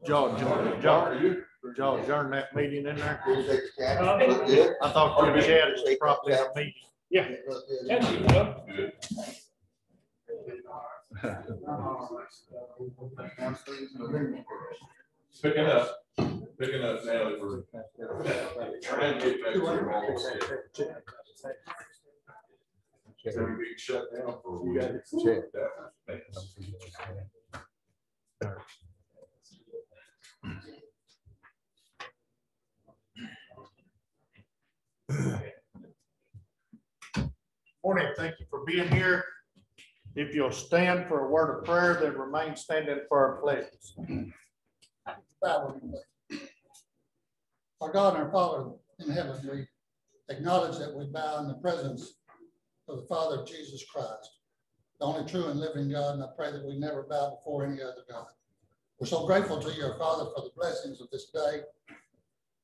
Joe, adjourn that meeting in there. I thought you had it properly in the meeting. Yeah. Picking up now. We're trying to get back to normal. So we're being shut down for a week. Morning, thank you for being here. If you'll stand for a word of prayer, then remain standing for our pledges. Our God and our Father in heaven, we acknowledge that we bow in the presence of the Father of Jesus Christ, the only true and living God, and I pray that we never bow before any other God. We're so grateful to you, our Father, for the blessings of this day.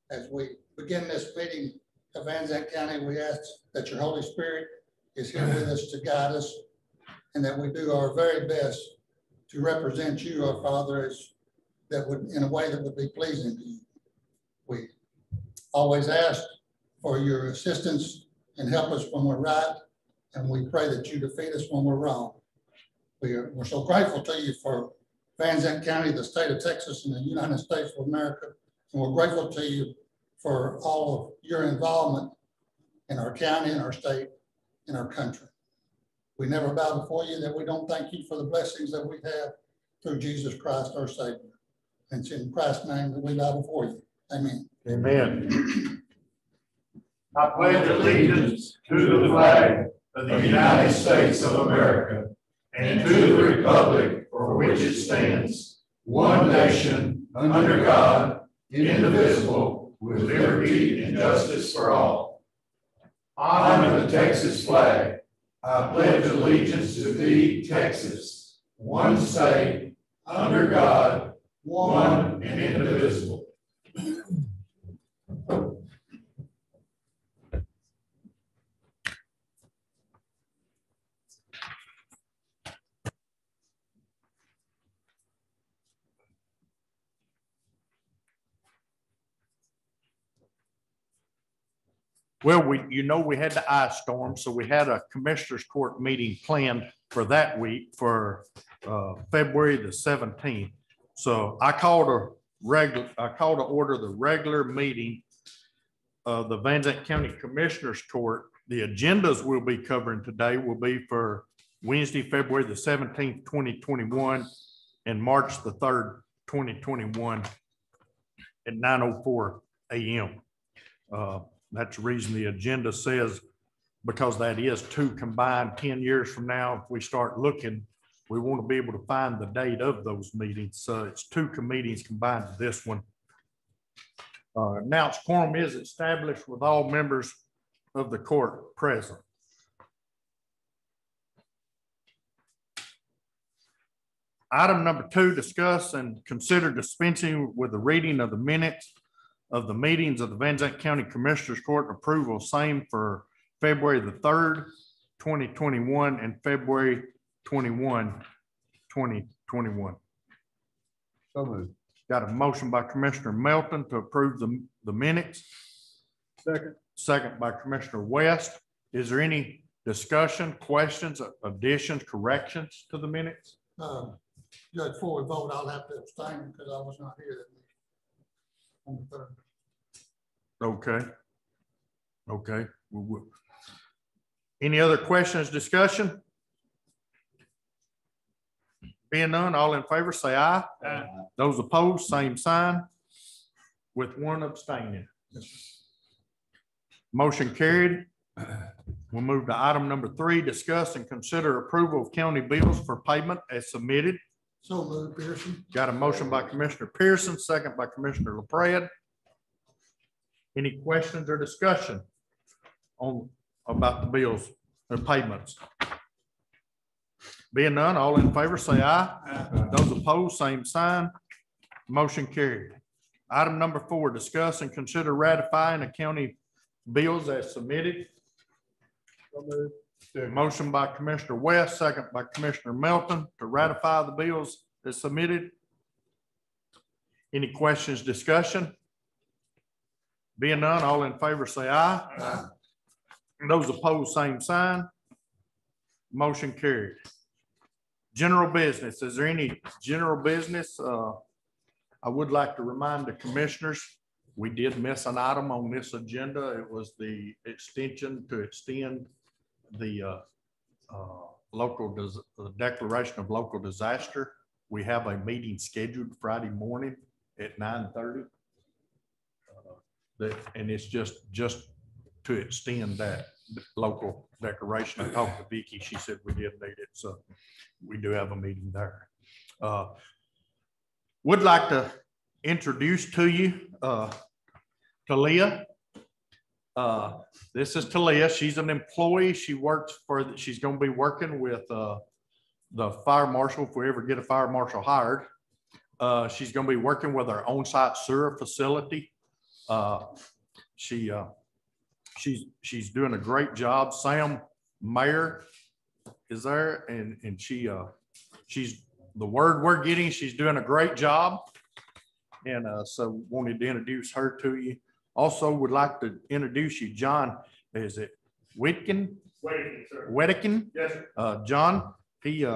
As we begin this meeting of Van Zandt County, we ask that your Holy Spirit is here with us to guide us, and that we do our very best to represent you, our Father, as that would in a way that would be pleasing to you. We always ask for your assistance and help us when we're right, and we pray that you defeat us when we're wrong. We're so grateful to you for Van Zandt County, the state of Texas, and the United States of America, and we're grateful to you for all of your involvement in our county, in our state, in our country. We never bow before you, that we don't thank you for the blessings that we have through Jesus Christ, our Savior. And it's in Christ's name that we bow before you. Amen. Amen. I pledge allegiance to the flag of the United States of America and to the republic for which it stands, one nation, under God, indivisible, with liberty and justice for all. Honor the Texas flag. I pledge allegiance to thee, Texas, one state, under God, one and indivisible. Well, we had the ice storm, so we had a commissioners court meeting planned for that week for February the 17th. So I called to order the regular meeting of the Van Zandt County Commissioners Court. The agendas we'll be covering today will be for Wednesday, February the 17th, 2021, and March the 3rd, 2021 at 9:04 a.m. That's the reason the agenda says, because that is two combined 10 years from now. If we start looking, we want to be able to find the date of those meetings. So it's two meetings combined to this one. Announced quorum is established with all members of the court present. Item number 2, discuss and consider dispensing with the reading of the minutes of the meetings of the Van Zandt County Commissioners Court and approval same for February the 3rd, 2021 and February 21, 2021. So moved. Got a motion by Commissioner Melton to approve the minutes. Second by Commissioner West. Is there any discussion, questions, additions, corrections to the minutes? Judge, before we vote, I'll have to abstain because I was not here that meeting on the 3rd. Okay. Any other questions, discussion? Being none, all in favor say aye. Aye. Those opposed, same sign, with one abstaining. Motion carried. We'll move to item number 3, discuss and consider approval of county bills for payment as submitted. So moved, Pearson. Got a motion by Commissioner Pearson, second by Commissioner LaPrade. Any questions or discussion about the bills and payments? Being none, all in favor say aye. Aye. Those opposed, same sign. Motion carried. Item number 4, discuss and consider ratifying the county bills as submitted. Motion by Commissioner West, second by Commissioner Melton to ratify the bills as submitted. Any questions, discussion? Being none, all in favor say aye. Aye. Those opposed, same sign. Motion carried. General business. Is there any general business? I would like to remind the commissioners, we did miss an item on this agenda. It was the extension to extend the declaration of local disaster. We have a meeting scheduled Friday morning at 9:30. And it's just to extend that local declaration. I talked to Vicki. She said we did need it. So we do have a meeting there. Would like to introduce to you Talia. This is Talia. She's an employee. She works for, she's going to be working with the fire marshal if we ever get a fire marshal hired. She's going to be working with our on-site sewer facility. She's doing a great job. Sam Mayer is there, and she's the word we're getting. She's doing a great job, and so wanted to introduce her to you. Also, would like to introduce you, John. Is it Whitkin? Whitkin? Yes, sir. John. He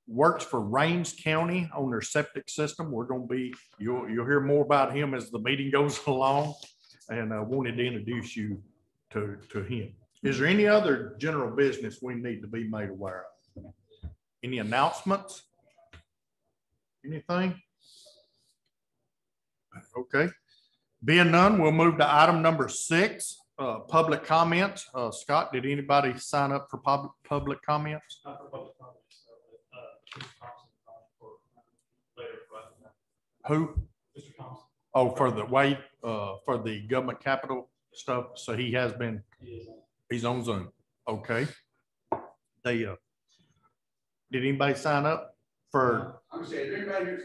works for Rains County on their septic system. We're going to be, you'll hear more about him as the meeting goes along, and I wanted to introduce you to him. Is there any other general business we need to be made aware of? Any announcements? Anything? Okay. Being none, we'll move to item number 6, public comments. Scott, did anybody sign up for public comments? Not for public comments. Who? Mr. Thompson. Oh, for the way, for the government capital stuff. So he has been, he's on Zoom. Okay. They, did anybody sign up for? I'm saying, everybody who's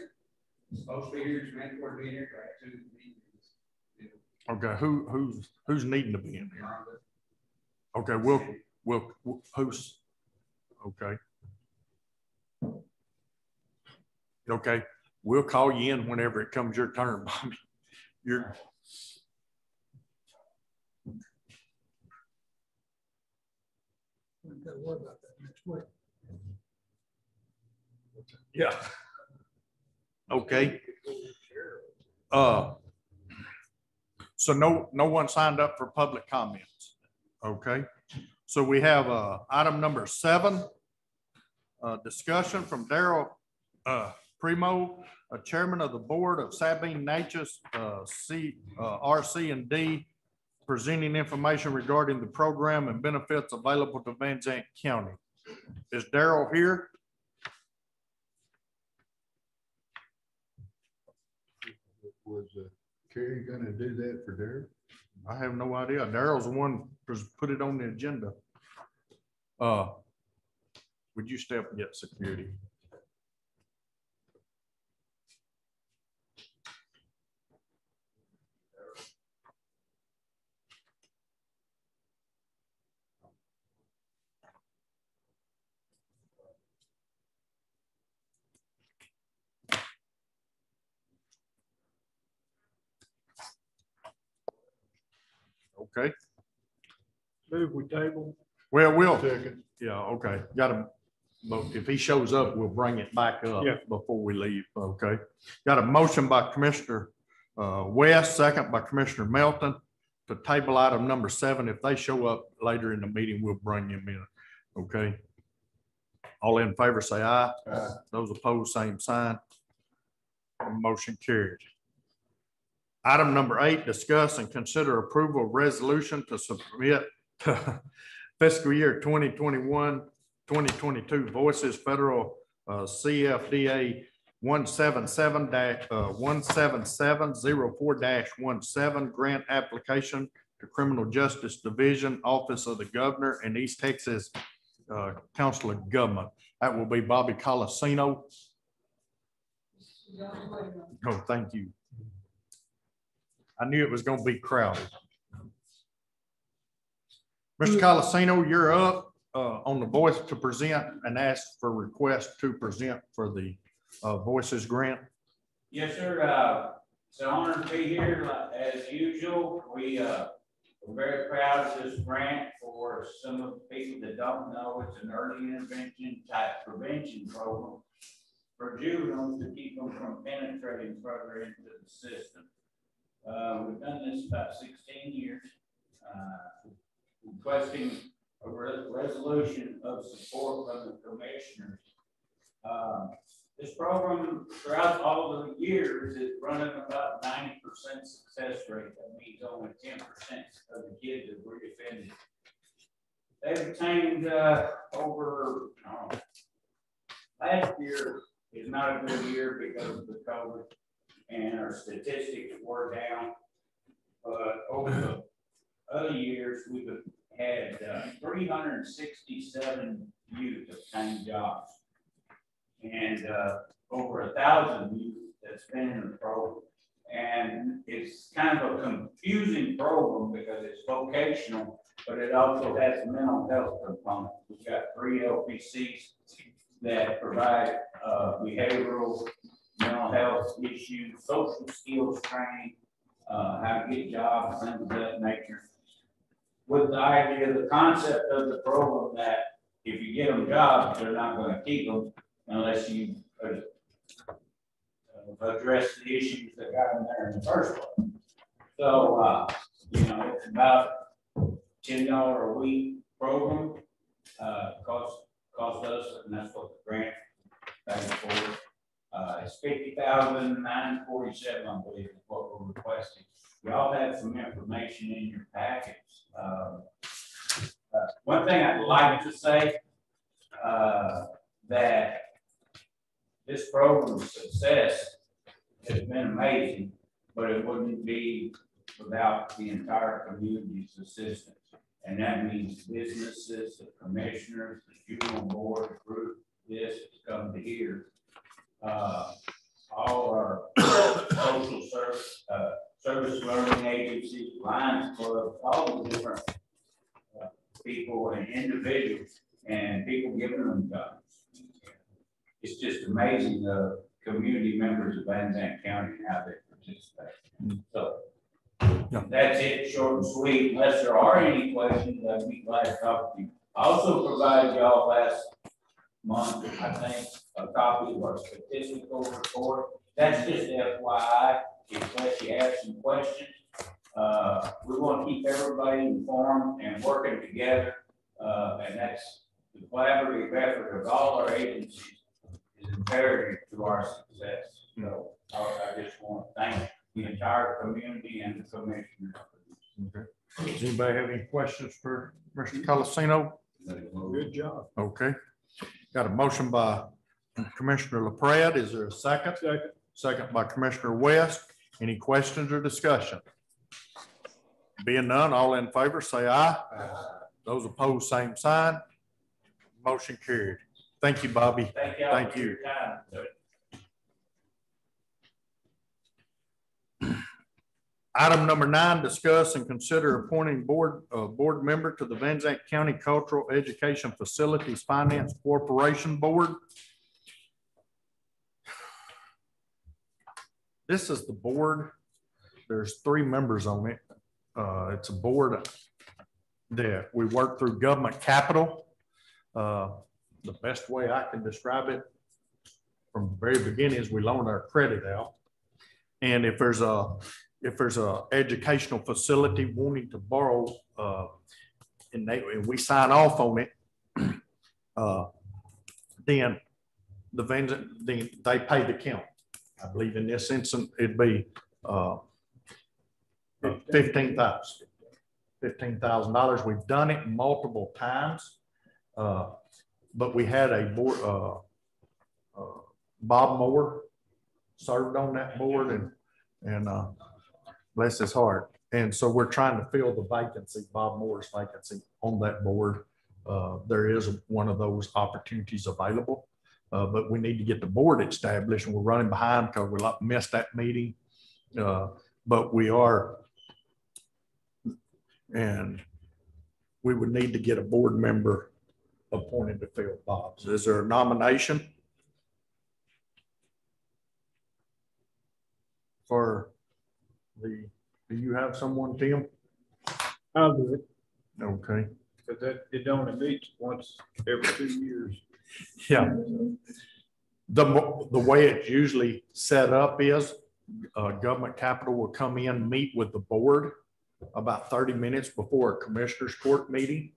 supposed to be here is meant for being here. Okay, who's needing to be in here? Okay, we'll who's, okay. Okay, we'll call you in whenever it comes your turn, Bobby. You're. We've got to worry about that next week. Yeah. Okay. So no one signed up for public comments. Okay. So we have item number 7, discussion from Daryl Primo, chairman of the board of Sabine Natchez RC&D, presenting information regarding the program and benefits available to Van Zandt County. Is Daryl here? Was Kerry gonna do that for Derek? I have no idea. Daryl's the one put it on the agenda. Would you step and get security? Okay. Move with table. Well, we'll. Second. Yeah, okay. Got him. But if he shows up, we'll bring it back up before we leave. Okay. Got a motion by Commissioner West, second by Commissioner Melton to table item number 7. If they show up later in the meeting, we'll bring them in. Okay. All in favor, say aye. Aye. Those opposed, same sign. Motion carried. Item number 8, discuss and consider approval of resolution to submit to fiscal year 2021-2022 Voices Federal CFDA 177-17704-17 grant application to Criminal Justice Division, Office of the Governor, and East Texas Council of Government. That will be Bobby Colasino. Oh, thank you. I knew it was going to be crowded. Mr. Colasino, you're up on the voice to present and ask for request to present for the Voices Grant. Yes, sir. It's an honor to be here as usual. We're very proud of this grant. For some of the people that don't know, it's an early intervention type prevention program for juveniles to keep them from penetrating further into the system. We've done this about 16 years, requesting a resolution of support from the commissioners. This program throughout all of the years is running about 90% success rate. That means only 10% of the kids that were defended. They've obtained over, last year is not a good year because of the COVID and our statistics were down. But over the other years, we've had 367 youth obtain jobs. And over 1,000 youth that's been in the program. And it's kind of a confusing program because it's vocational, but it also has a mental health component. We've got 3 LPCs that provide behavioral, mental health issues, social skills training, how to get jobs, things of that nature. With the idea, the concept of the program that if you get them jobs, they're not going to keep them unless you address the issues that got them there in the first place. So, it's about $10 a week program, cost us, and that's what the grant pays for. It's $50,947, I believe, is what we're requesting. Y'all have some information in your packets. One thing I'd like to say, that this program's success has been amazing, but it wouldn't be without the entire community's assistance. And that means businesses, the commissioners, the juvenile board, group, this has come to here. All our social service learning agencies, Lions Club, all the different people and individuals and people giving them jobs. It's just amazing the community members of Zandt County and how they participate. So that's it, short and sweet. Unless there are any questions, I'd be glad to talk to you. I also provided y'all last month, I think, a copy of our statistical report. That's just FYI, in case you have some questions. We want to keep everybody informed and working together, and that's the collaborative effort of all our agencies is imperative to our success. So I just want to thank the entire community and the commissioners. Okay. Does anybody have any questions for Mr. Colasino? Good job. Okay. Got a motion by Commissioner LaPrade. Is there a second? Second by Commissioner West. Any questions or discussion? Being none, all in favor say aye. Those opposed, same sign. Motion carried. Thank you, Bobby. Thank you. Your time. Item number 9, discuss and consider appointing board member to the Zandt County Cultural Education Facilities Finance Corporation Board. This is the board. There's 3 members on it. It's a board that we work through government capital. The best way I can describe it from the very beginning is we loan our credit out. And if there's a educational facility wanting to borrow and we sign off on it, then they pay the county. I believe in this instance, it'd be $15,000. We've done it multiple times, but we had a board, Bob Moore served on that board and bless his heart. And so we're trying to fill the vacancy, Bob Moore's vacancy on that board. There is one of those opportunities available. but we need to get the board established, and we're running behind because we missed that meeting. But we are, and we would need to get a board member appointed to fill Bob's. Is there a nomination for the, do you have someone, Tim? I'll do it, Okay. because it only meets once every 2 years. Yeah. The way it's usually set up is government capital will come in, meet with the board about 30 minutes before a commissioners court meeting.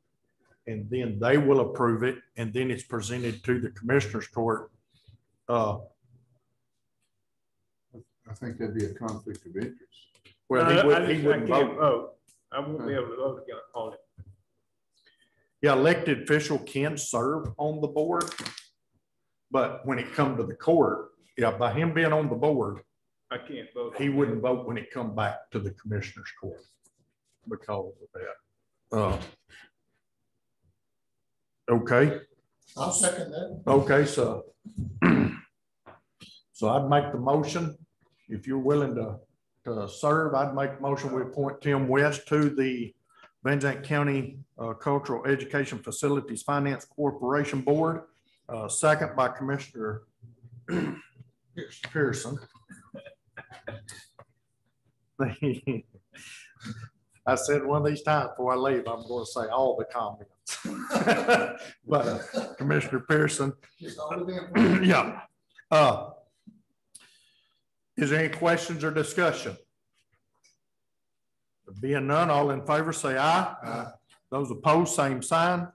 And then they will approve it. And then it's presented to the commissioners court. I think that'd be a conflict of interest. Well, he wouldn't vote. I won't be able to vote on it. Yeah, elected official can serve on the board. But when it comes to the court, yeah, by him being on the board, I can't vote. he wouldn't vote when it come back to the commissioners court because of that. Okay. I'll second that. Okay, so I'd make the motion. If you're willing to serve, I'd make the motion. We appoint Tim West to the Benzene County Cultural Education Facilities Finance Corporation Board. Second by Commissioner Pearson. I said one of these times before I leave, I'm going to say all the comments. But Commissioner Pearson, yeah. Is there any questions or discussion? Being none, all in favor say aye. Aye. Those opposed, same sign.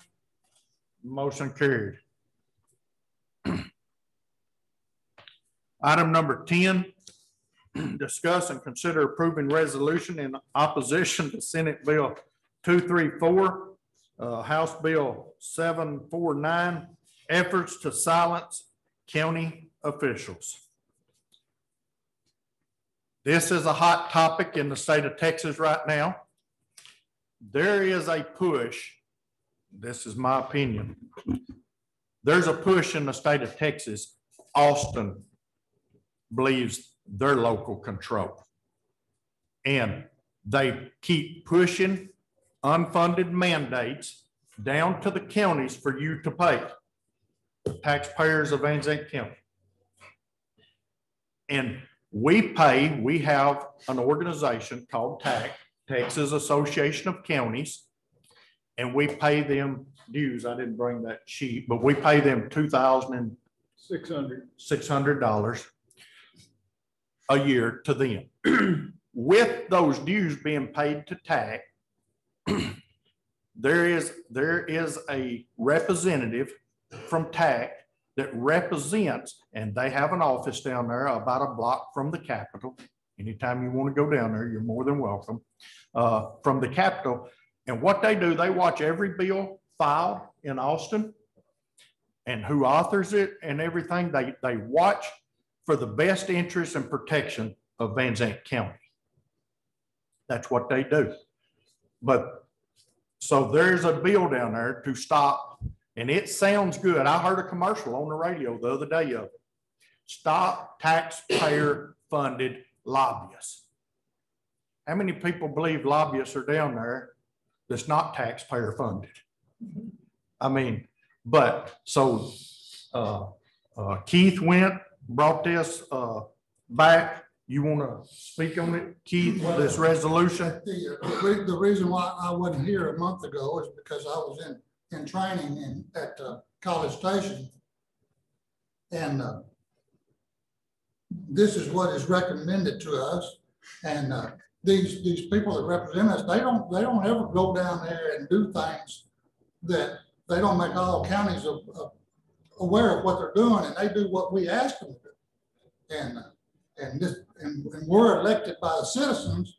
Motion carried. Item number 10, discuss and consider approving resolution in opposition to Senate Bill 234, House Bill 749, efforts to silence county officials. This is a hot topic in the state of Texas right now. There is a push, this is my opinion, there's a push in the state of Texas. Austin believes their local control. And they keep pushing unfunded mandates down to the counties for you to pay, taxpayers of Zandt County. And we have an organization called TAC, Texas Association of Counties, and we pay them dues. I didn't bring that sheet, but we pay them $2,600 a year to them. With those dues being paid to TAC, there is a representative from TAC that represents, and they have an office down there about a block from the Capitol. Anytime you want to go down there, you're more than welcome, from the Capitol. And what they do, they watch every bill filed in Austin and who authors it and everything. They watch for the best interest and protection of Zandt County. That's what they do. But so there's a bill down there to stop, and it sounds good. I heard a commercial on the radio the other day of it. Stop taxpayer funded lobbyists. How many people believe lobbyists are down there that's not taxpayer funded? I mean, but so Keith brought this back. You want to speak on it, Keith, this resolution? The reason why I wasn't here a month ago is because I was in training at College Station. And this is what is recommended to us. And these people that represent us, they don't ever go down there and do things that they don't make all counties aware of what they're doing, and they do what we ask them to do. And we're elected by the citizens,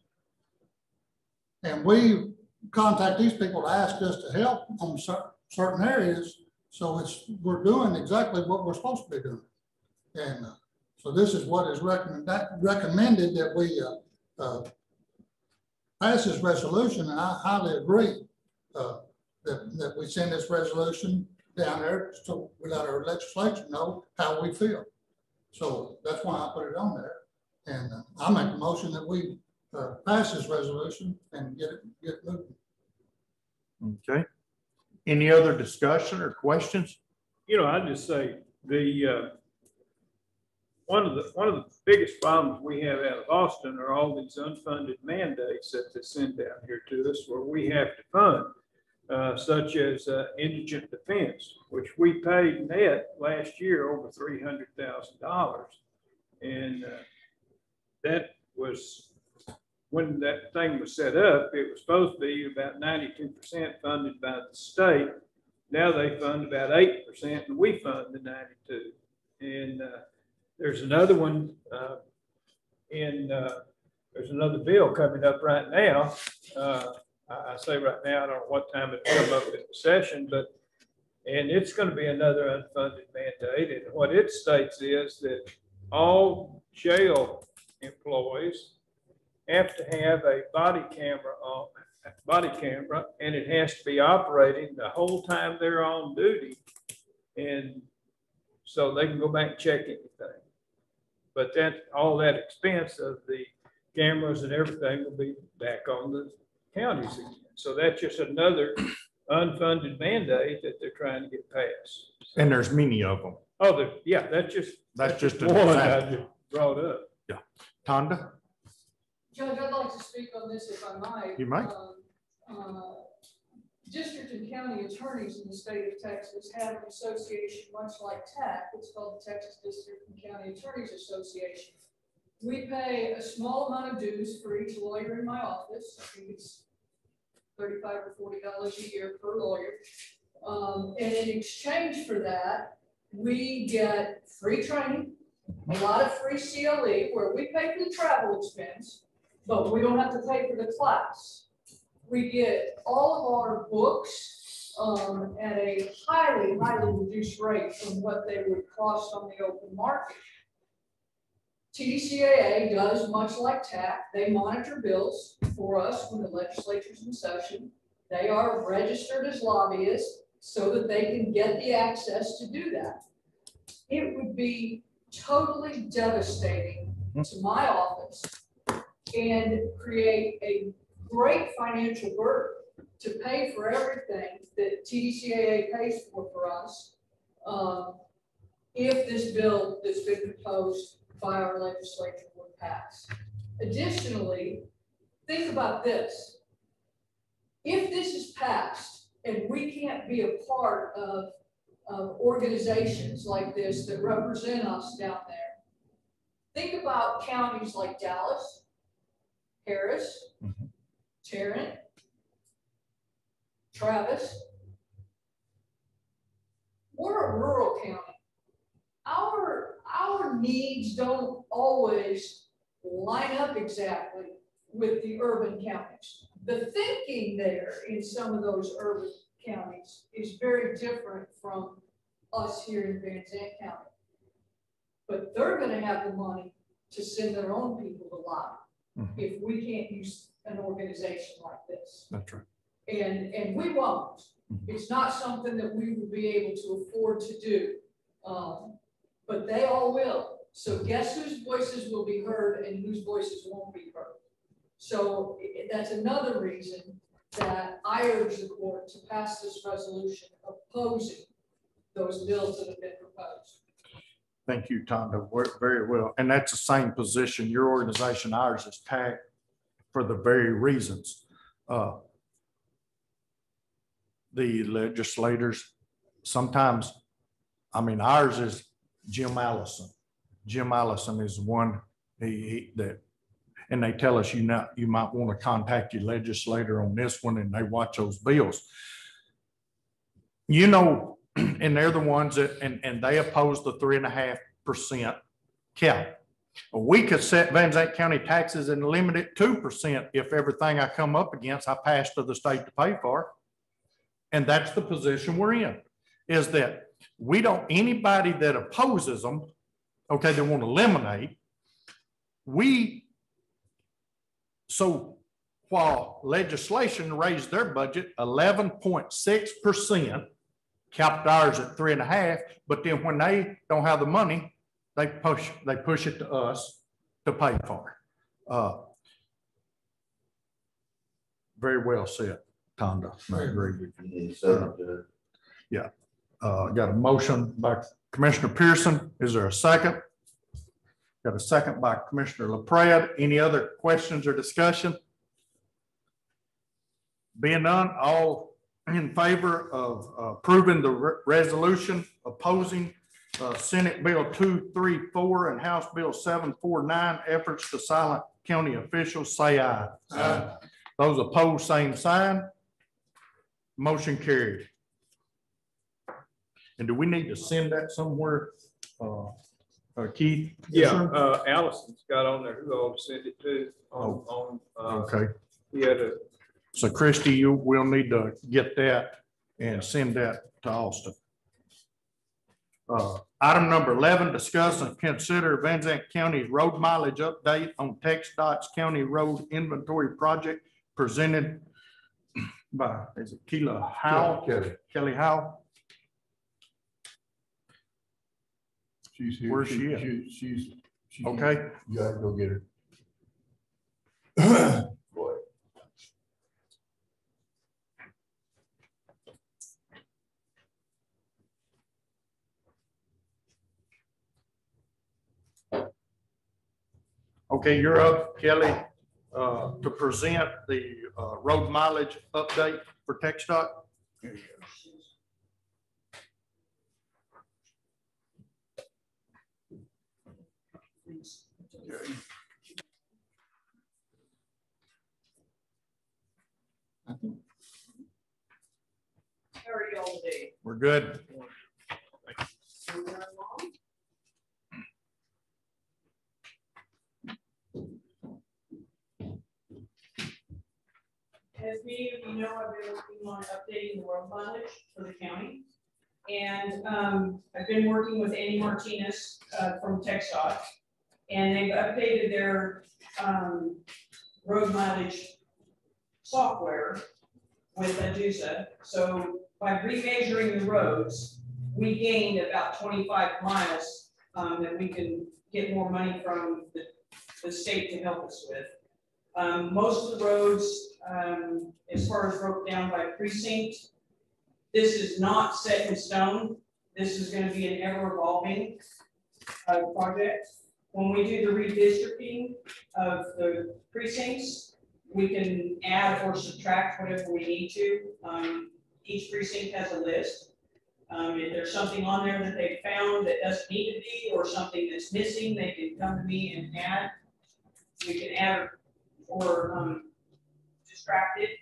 and we contact these people to ask us to help on certain areas. So we're doing exactly what we're supposed to be doing. And so this is what is recommended that we pass this resolution, and I highly agree that we send this resolution down there, so we let our legislature know how we feel. So that's why I put it on there. And I make a motion that we pass this resolution and get moving. Okay. Any other discussion or questions? I just say the one of the biggest problems we have out of Austin are all these unfunded mandates that they send down here to us, where we have to fund, such as indigent defense, which we paid net last year over $300,000, and that was, when that thing was set up, it was supposed to be about 92% funded by the state. Now they fund about 8%, and we fund the 92%. And there's another one there's another bill coming up right now. I say right now, I don't know what time it'll come up in the session, and it's going to be another unfunded mandate. And what it states is that all jail employees have to have a body camera, and it has to be operating the whole time they're on duty, and so they can go back and check anything. But all that expense of the cameras and everything will be back on the counties again. So that's just another unfunded mandate that they're trying to get passed. And there's many of them. Oh, yeah, that's just an one example. I just brought up. Yeah. Tonda? Judge, I'd like to speak on this if I might. You might. District and county attorneys in the state of Texas have an association much like TAC. It's called the Texas District and County Attorneys Association. We pay a small amount of dues for each lawyer in my office. I think it's $35 or $40 a year per lawyer. And in exchange for that, we get free training, a lot of free CLE, where we pay for the travel expense, but we don't have to pay for the class. We get all of our books at a highly, highly reduced rate from what they would cost on the open market. TDCAA does much like TAC. They monitor bills for us when the legislature's in session. They are registered as lobbyists so that they can get the access to do that. It would be totally devastating to my office and create a great financial burden to pay for everything that TDCAA pays for us if this bill that's been proposed by our legislature would pass. Additionally, think about this. If this is passed and we can't be a part of organizations like this that represent us down there, think about counties like Dallas, Harris, Tarrant, Travis. We're a rural county. Our needs don't always line up exactly with the urban counties. The thinking there in some of those urban counties is very different from us here in Van Zandt County. But they're going to have the money to send their own people to lobby if we can't use an organization like this. That's right. And we won't. It's not something that we will be able to afford to do. But they all will. So guess whose voices will be heard and whose voices won't be heard. So that's another reason that I urge the court to pass this resolution opposing those bills that have been proposed. Thank you, Tonda. Very well. And that's the same position. Your organization, ours, is TAC for the very reasons. The legislators sometimes, I mean, ours is Jim Allison. Jim Allison is one that, and they tell us you might want to contact your legislator on this one, and they watch those bills. You know, and they're the ones that, and they oppose the 3.5% cap. We could set Van Zandt County taxes and limit it 2% if everything I come up against, I pass to the state to pay for. And that's the position we're in, is that we don't, anybody that opposes them, okay, they want to eliminate. So while legislation raised their budget 11.6%, capped ours at 3.5, but then when they don't have the money, they push it to us to pay for it. Very well said, Tonda. I agree with you. Yeah. Got a motion by Commissioner Pearson. Is there a second? Got a second by Commissioner LaPrade. Any other questions or discussion? Being none, all in favor of approving the resolution opposing Senate Bill 234 and House Bill 749 efforts to silence county officials, say aye. Aye. Those opposed, same sign. Motion carried. And do we need to send that somewhere, Keith? Yeah, Allison's got on there who I'll send it to Okay. Yeah. So Christy, you will need to get that and send that to Austin. Item number 11, discuss and consider Van Zandt County's road mileage update on Txdot's county road inventory project presented by, is it Keila Howe? Kelly Howe. She's here. Where's she at? She's Okay. You gotta go get her. Boy. Okay, you're up, Kelly, to present the road mileage update for Txdot. How are you all today? We're good. As many of you know, I've been working on updating the road mileage for the county. And I've been working with Andy Martinez from Txdot, and they've updated their road mileage software with Adusa. So by remeasuring the roads, we gained about 25 miles that we can get more money from the state to help us with. Most of the roads, as far as broke down by precinct, this is not set in stone. This is going to be an ever-evolving project. When we do the redistricting of the precincts, we can add or subtract whatever we need to. Each precinct has a list. If there's something on there that they found that doesn't need to be, or something that's missing, they can come to me and add. We can add or distract it.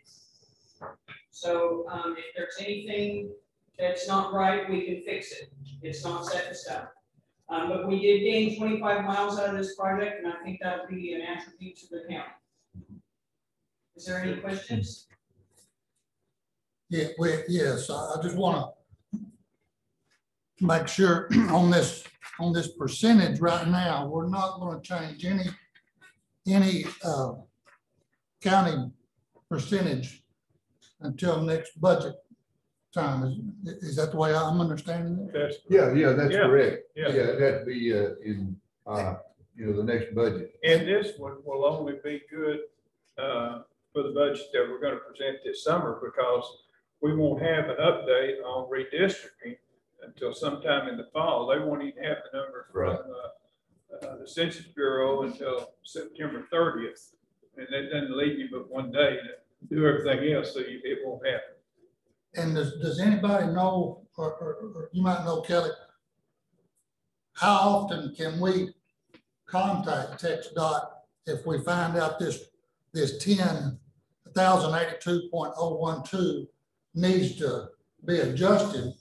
So if there's anything that's not right, we can fix it. It's not set in stone. But we did gain 25 miles out of this project, and I think that would be an attribute to the county. Is there any questions? Yeah, yes, I just want to make sure on this percentage right now, we're not going to change any county percentage until next budget time. Is that the way I'm understanding it? Yeah, that's correct. Yeah. That'd be in the next budget. And this one will only be good for the budget that we're going to present this summer, because we won't have an update on redistricting until sometime in the fall. They won't even have the number from the Census Bureau until September 30th. And that doesn't leave you but one day to do everything else, so it won't happen. And does anybody know, or you might know, Kelly, how often can we contact Txdot if we find out this 10,082.012 needs to be adjusted?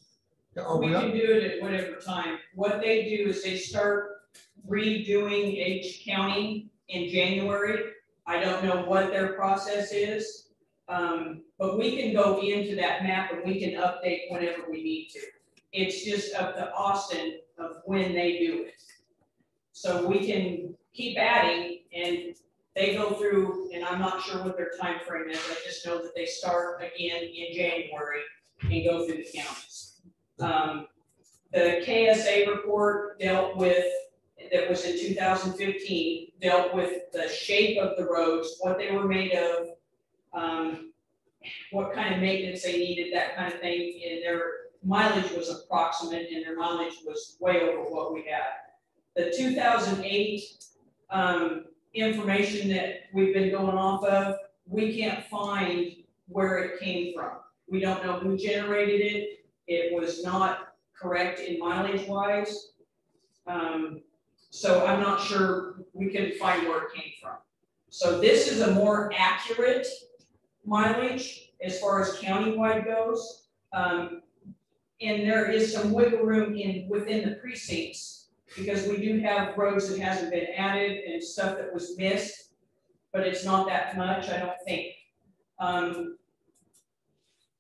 We can do it at whatever time. What they do is they start redoing each county in January. I don't know what their process is, but we can go into that map and we can update whenever we need to. It's just up to Austin of when they do it. So we can keep adding, and they go through, and I'm not sure what their time frame is. I just know that they start again in January and go through the counties. The KSA report dealt with, that was in 2015, dealt with the shape of the roads, what they were made of, what kind of maintenance they needed, that kind of thing, and their mileage was approximate, and their mileage was way over what we had. The 2008 information that we've been going off of, we can't find where it came from. We don't know who generated it. It was not correct in mileage wise. So I'm not sure we can find where it came from. So this is a more accurate mileage as far as countywide goes. And there is some wiggle room within the precincts, because we do have roads that hasn't been added and stuff that was missed, but it's not that much, I don't think.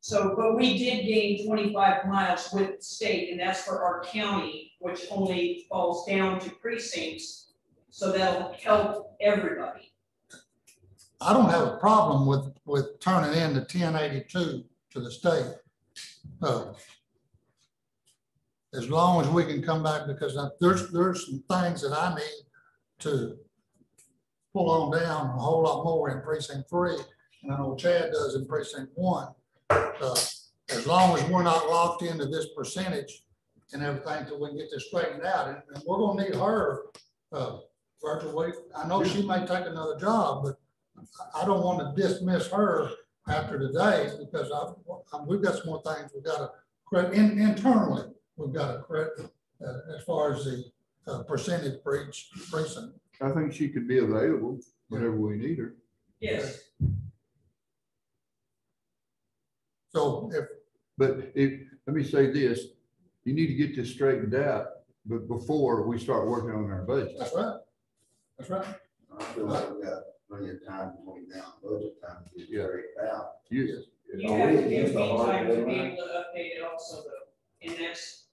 But we did gain 25 miles with the state, and that's for our county, which only falls down to precincts. So that'll help everybody. I don't have a problem with turning in the 1082 to the state. As long as we can come back, because there's some things that I need to pull on down a whole lot more in precinct 3, and I know Chad does in precinct 1. As long as we're not locked into this percentage and everything, till we can get this straightened out, and we're gonna need her, Virgil. I know she may take another job, but I don't want to dismiss her after today, because we've got some more things we've got to correct internally. We've got to correct as far as the percentage for each precinct. I think she could be available whenever we need her. Yes. So let me say this, you need to get this straightened out, but before we start working on our budget. that's right. That's right. I feel like we got plenty of time between now and budget time to get it straightened out. You have to give me time to be able to update it also, though. And that's,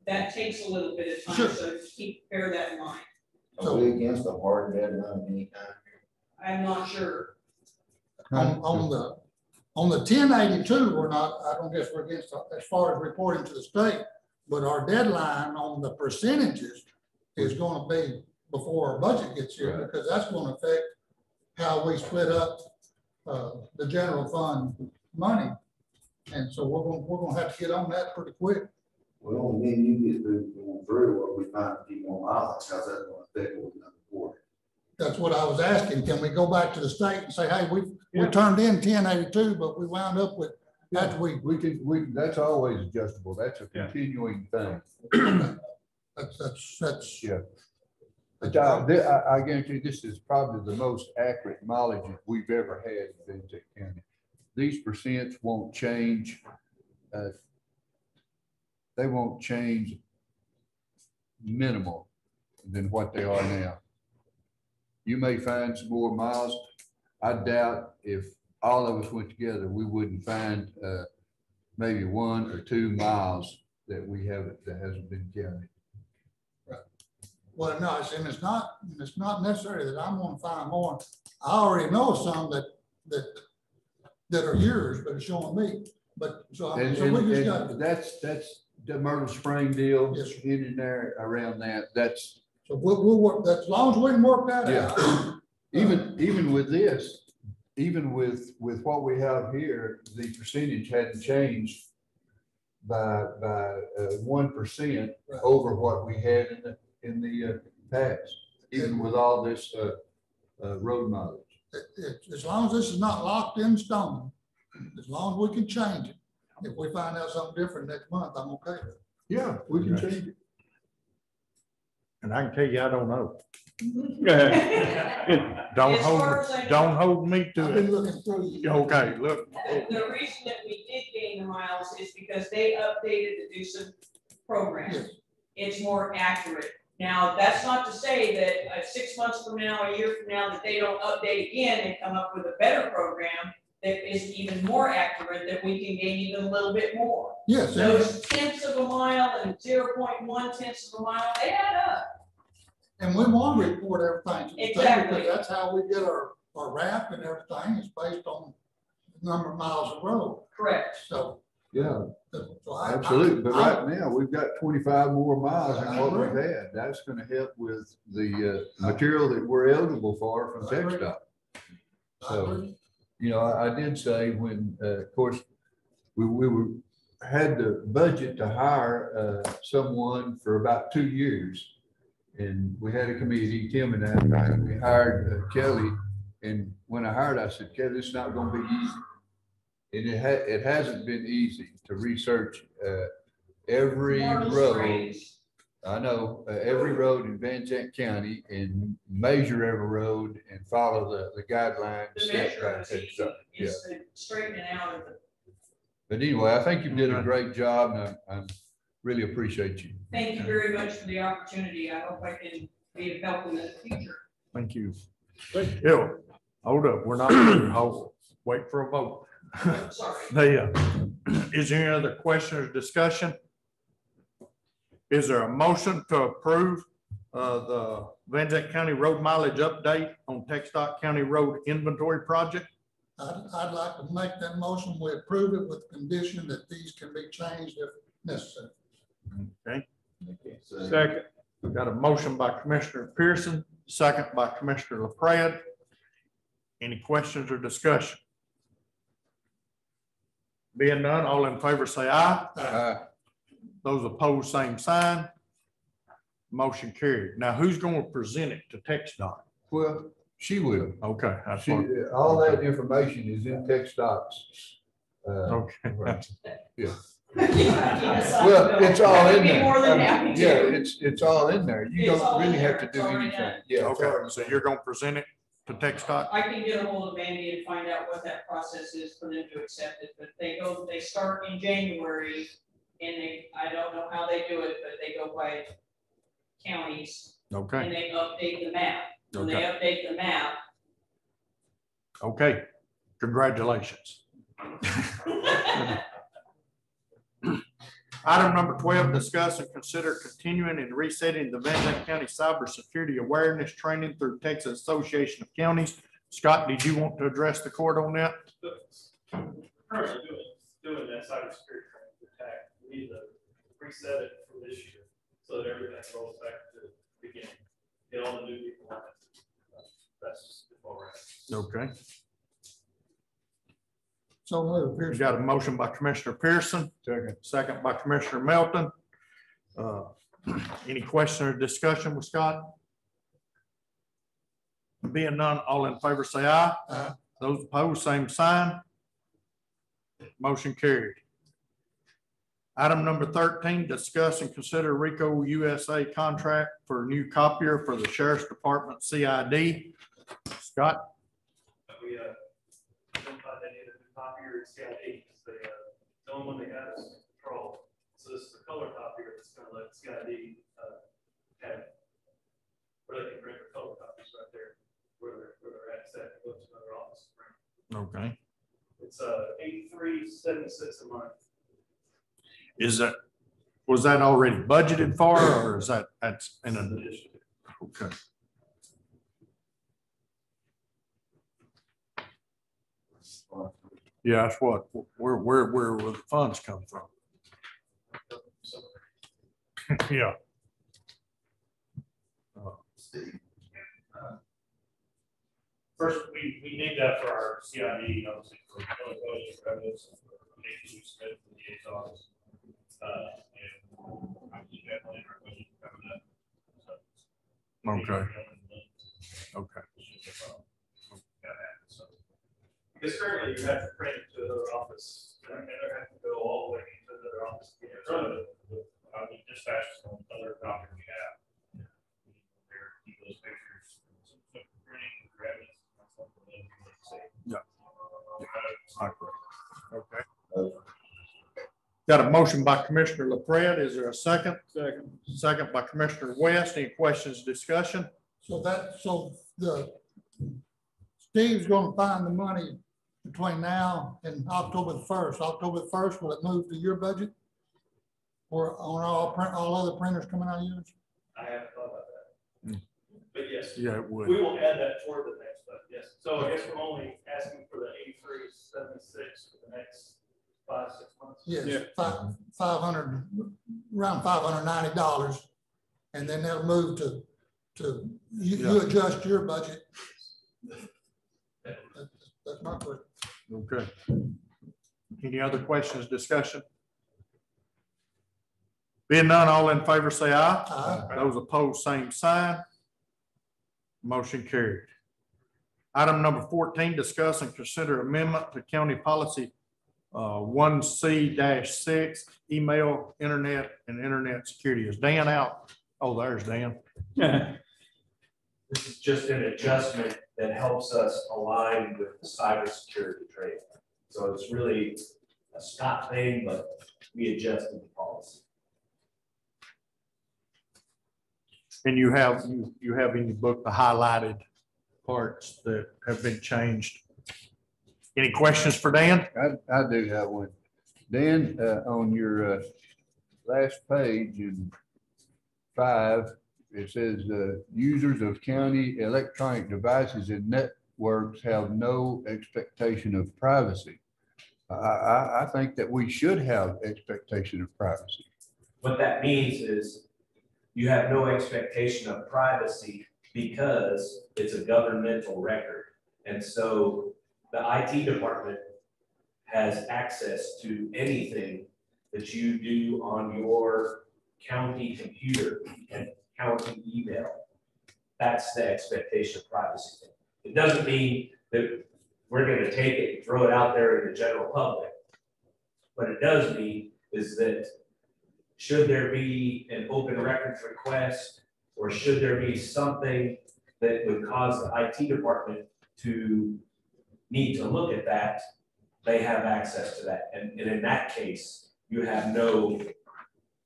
that takes a little bit of time, Sure. So bear that in mind. Are we against a hard deadline of any kind? I'm not sure. On the 1082, we're not, I don't guess we're against as far as reporting to the state, but our deadline on the percentages is going to be before our budget gets here, right, because that's going to affect how we split up the general fund money. And so we're going to have to get on that pretty quick. Well, when you get through what we find a few more miles, how's that going to affect what we've done before? That's what I was asking. Can we go back to the state and say, hey, we turned in 1082, but we wound up with after we can that's always adjustable. That's a continuing thing. That's yeah. But I guarantee this is probably the most accurate mileage we've ever had in Benzene County. These percents won't change. They won't change minimal than what they are now. You may find some more miles. I doubt if all of us went together, we wouldn't find maybe 1 or 2 miles that we haven't, that hasn't been counted. Right. Well, no, and it's not necessary that I'm going to find more. I already know some that are yours, but it's showing me. But so, we just got that's the Myrtle Spring deal. Yes, in there around that. That's so we'll work that as long as we can work that out. Even with this, even with what we have here, the percentage hadn't changed by 1% over what we had in the past, even with all this road mileage. As long as this is not locked in stone, as long as we can change it. If we find out something different next month, I'm okay with it. Yeah, we can change it. And I can tell you, I don't know. Don't hold me to it. Okay, look. The reason that we did gain the miles is because they updated the Doosan program. Yes. It's more accurate. Now, that's not to say that 6 months from now, a year from now, that they don't update again and come up with a better program that is even more accurate, that we can gain even a little bit more. Yes. Those tenths of a mile and 0.1 tenths of a mile, they add up. And we want to report everything to the Exactly. state, because that's how we get our wrap and everything is based on the number of miles of road. Correct. So Yeah, So absolutely. But I- right now, we've got 25 more miles than what we've agree. had. That's gonna help with the material that we're eligible for from I agree. Txdot. I So, agree. you know, I did say when, of course, we had the budget to hire someone for about 2 years. And we had a committee, Tim and I, and we hired Kelly. And when I hired, I said, Kelly, it's not gonna be easy. And it hasn't been easy to research every Marble road. Springs. I know every road in Van Zandt County and measure every road and follow the guidelines. The set measure by is Txdot. easy, Yeah. it's the straightening out of the, But anyway, I think you did a great job and I really appreciate you. thank you very much for the opportunity. I hope I can be of help in the future. Thank you. Yeah, hold up, we're not, through. Hold, wait for a vote. Sorry. Is there any other question or discussion? Is there a motion to approve the Van Zandt County road mileage update on Txdot County Road Inventory Project? I'd like to make that motion. We approve it with the condition that these can be changed if necessary. Okay, Second. we've got a motion by Commissioner Pearson, second by Commissioner LaPrade. Any questions or discussion? Being none, all in favor say aye. Those opposed, same sign. Motion carried. Now, who's going to present it to Txdot? Well, she will. Okay, that's She, what, all that information is in Txdot's. okay. Yeah. Yes, Well, it's all I would in be there. more than happy to. Yeah, it's all in there. You It's all don't in really have there. to It's do already anything. done. Yeah. it's Okay, already so done. you're going to present it to Txdot? I can get a hold of Andy and find out what that process is for them to accept it, but they start in January. And I don't know how they do it, but they go by counties Okay, and they update the map. When they okay, update the map, okay. Congratulations. Item number 12, discuss and consider continuing and resetting the Van Zandt County Cybersecurity Awareness Training through Texas Association of Counties. Scott, did you want to address the court on that? Currently doing that cybersecurity training for TAC, we need to reset it for this year so that everything rolls back to the beginning. Get all the new people on it. That's just before we're at. Okay. So moved. We got a motion by Commissioner Pearson, second by Commissioner Melton. Any question or discussion with Scott? Being none, all in favor say aye. Aye. Those opposed, same sign. Motion carried. Item number 13, discuss and consider Rico USA contract for new copier for the Sheriff's Department CID. Scott? We identified they needed a new copier in CID because the only one they have is control. So this is the color copier that's going to let CID have where they can print the color copies right there where they're at set to go to another office. Okay. It's $83.76 a month. Was that already budgeted for, or is that's in addition? Okay. Yeah, that's what, where will the funds come from? Yeah. First, we need that for our CID, obviously, for revenues, Smith, the DA's office. Okay. Okay. Because currently you have to print it to another office, and they have to go all the way to another office. Dispatch from other copies we have. Keep those pictures. Printing, grabbing. Yeah. Okay. Got a motion by Commissioner LaPrade. Is there a second? Second. Second by Commissioner West. Any questions, discussion? So Steve's gonna find the money between now and October the 1st. October the 1st, will it move to your budget? Or on all other printers coming out of yours? I haven't thought about that. But yes. Yeah, it would. We will add that toward the next, but yes. So I guess we're only asking for the $83.76 for the next 5, 6 months. Yes, Yeah. around $590. And then they'll move to you adjust your budget. That's my question. Okay. Any other questions, discussion? Being none, all in favor say aye. Aye. Those opposed, same sign. Motion carried. Item number 14, discuss and consider amendment to county policy 1C-6, email, internet, and internet security. Is Dan out? Oh, there's Dan. This is just an adjustment that helps us align with the cybersecurity trade. So it's really a Scott thing, but we adjusted the policy. And you have in your book the highlighted parts that have been changed. Any questions for Dan? I do have one. Dan, on your last page in 5, it says users of county electronic devices and networks have no expectation of privacy. I think that we should have expectation of privacy. What that means is you have no expectation of privacy because it's a governmental record. And so the IT department has access to anything that you do on your county computer and county email. That's the expectation of privacy. It doesn't mean that we're going to take it and throw it out there in the general public. What it does mean is that should there be an open records request, or should there be something that would cause the IT department to need to look at that, they have access to that. And in that case, you have no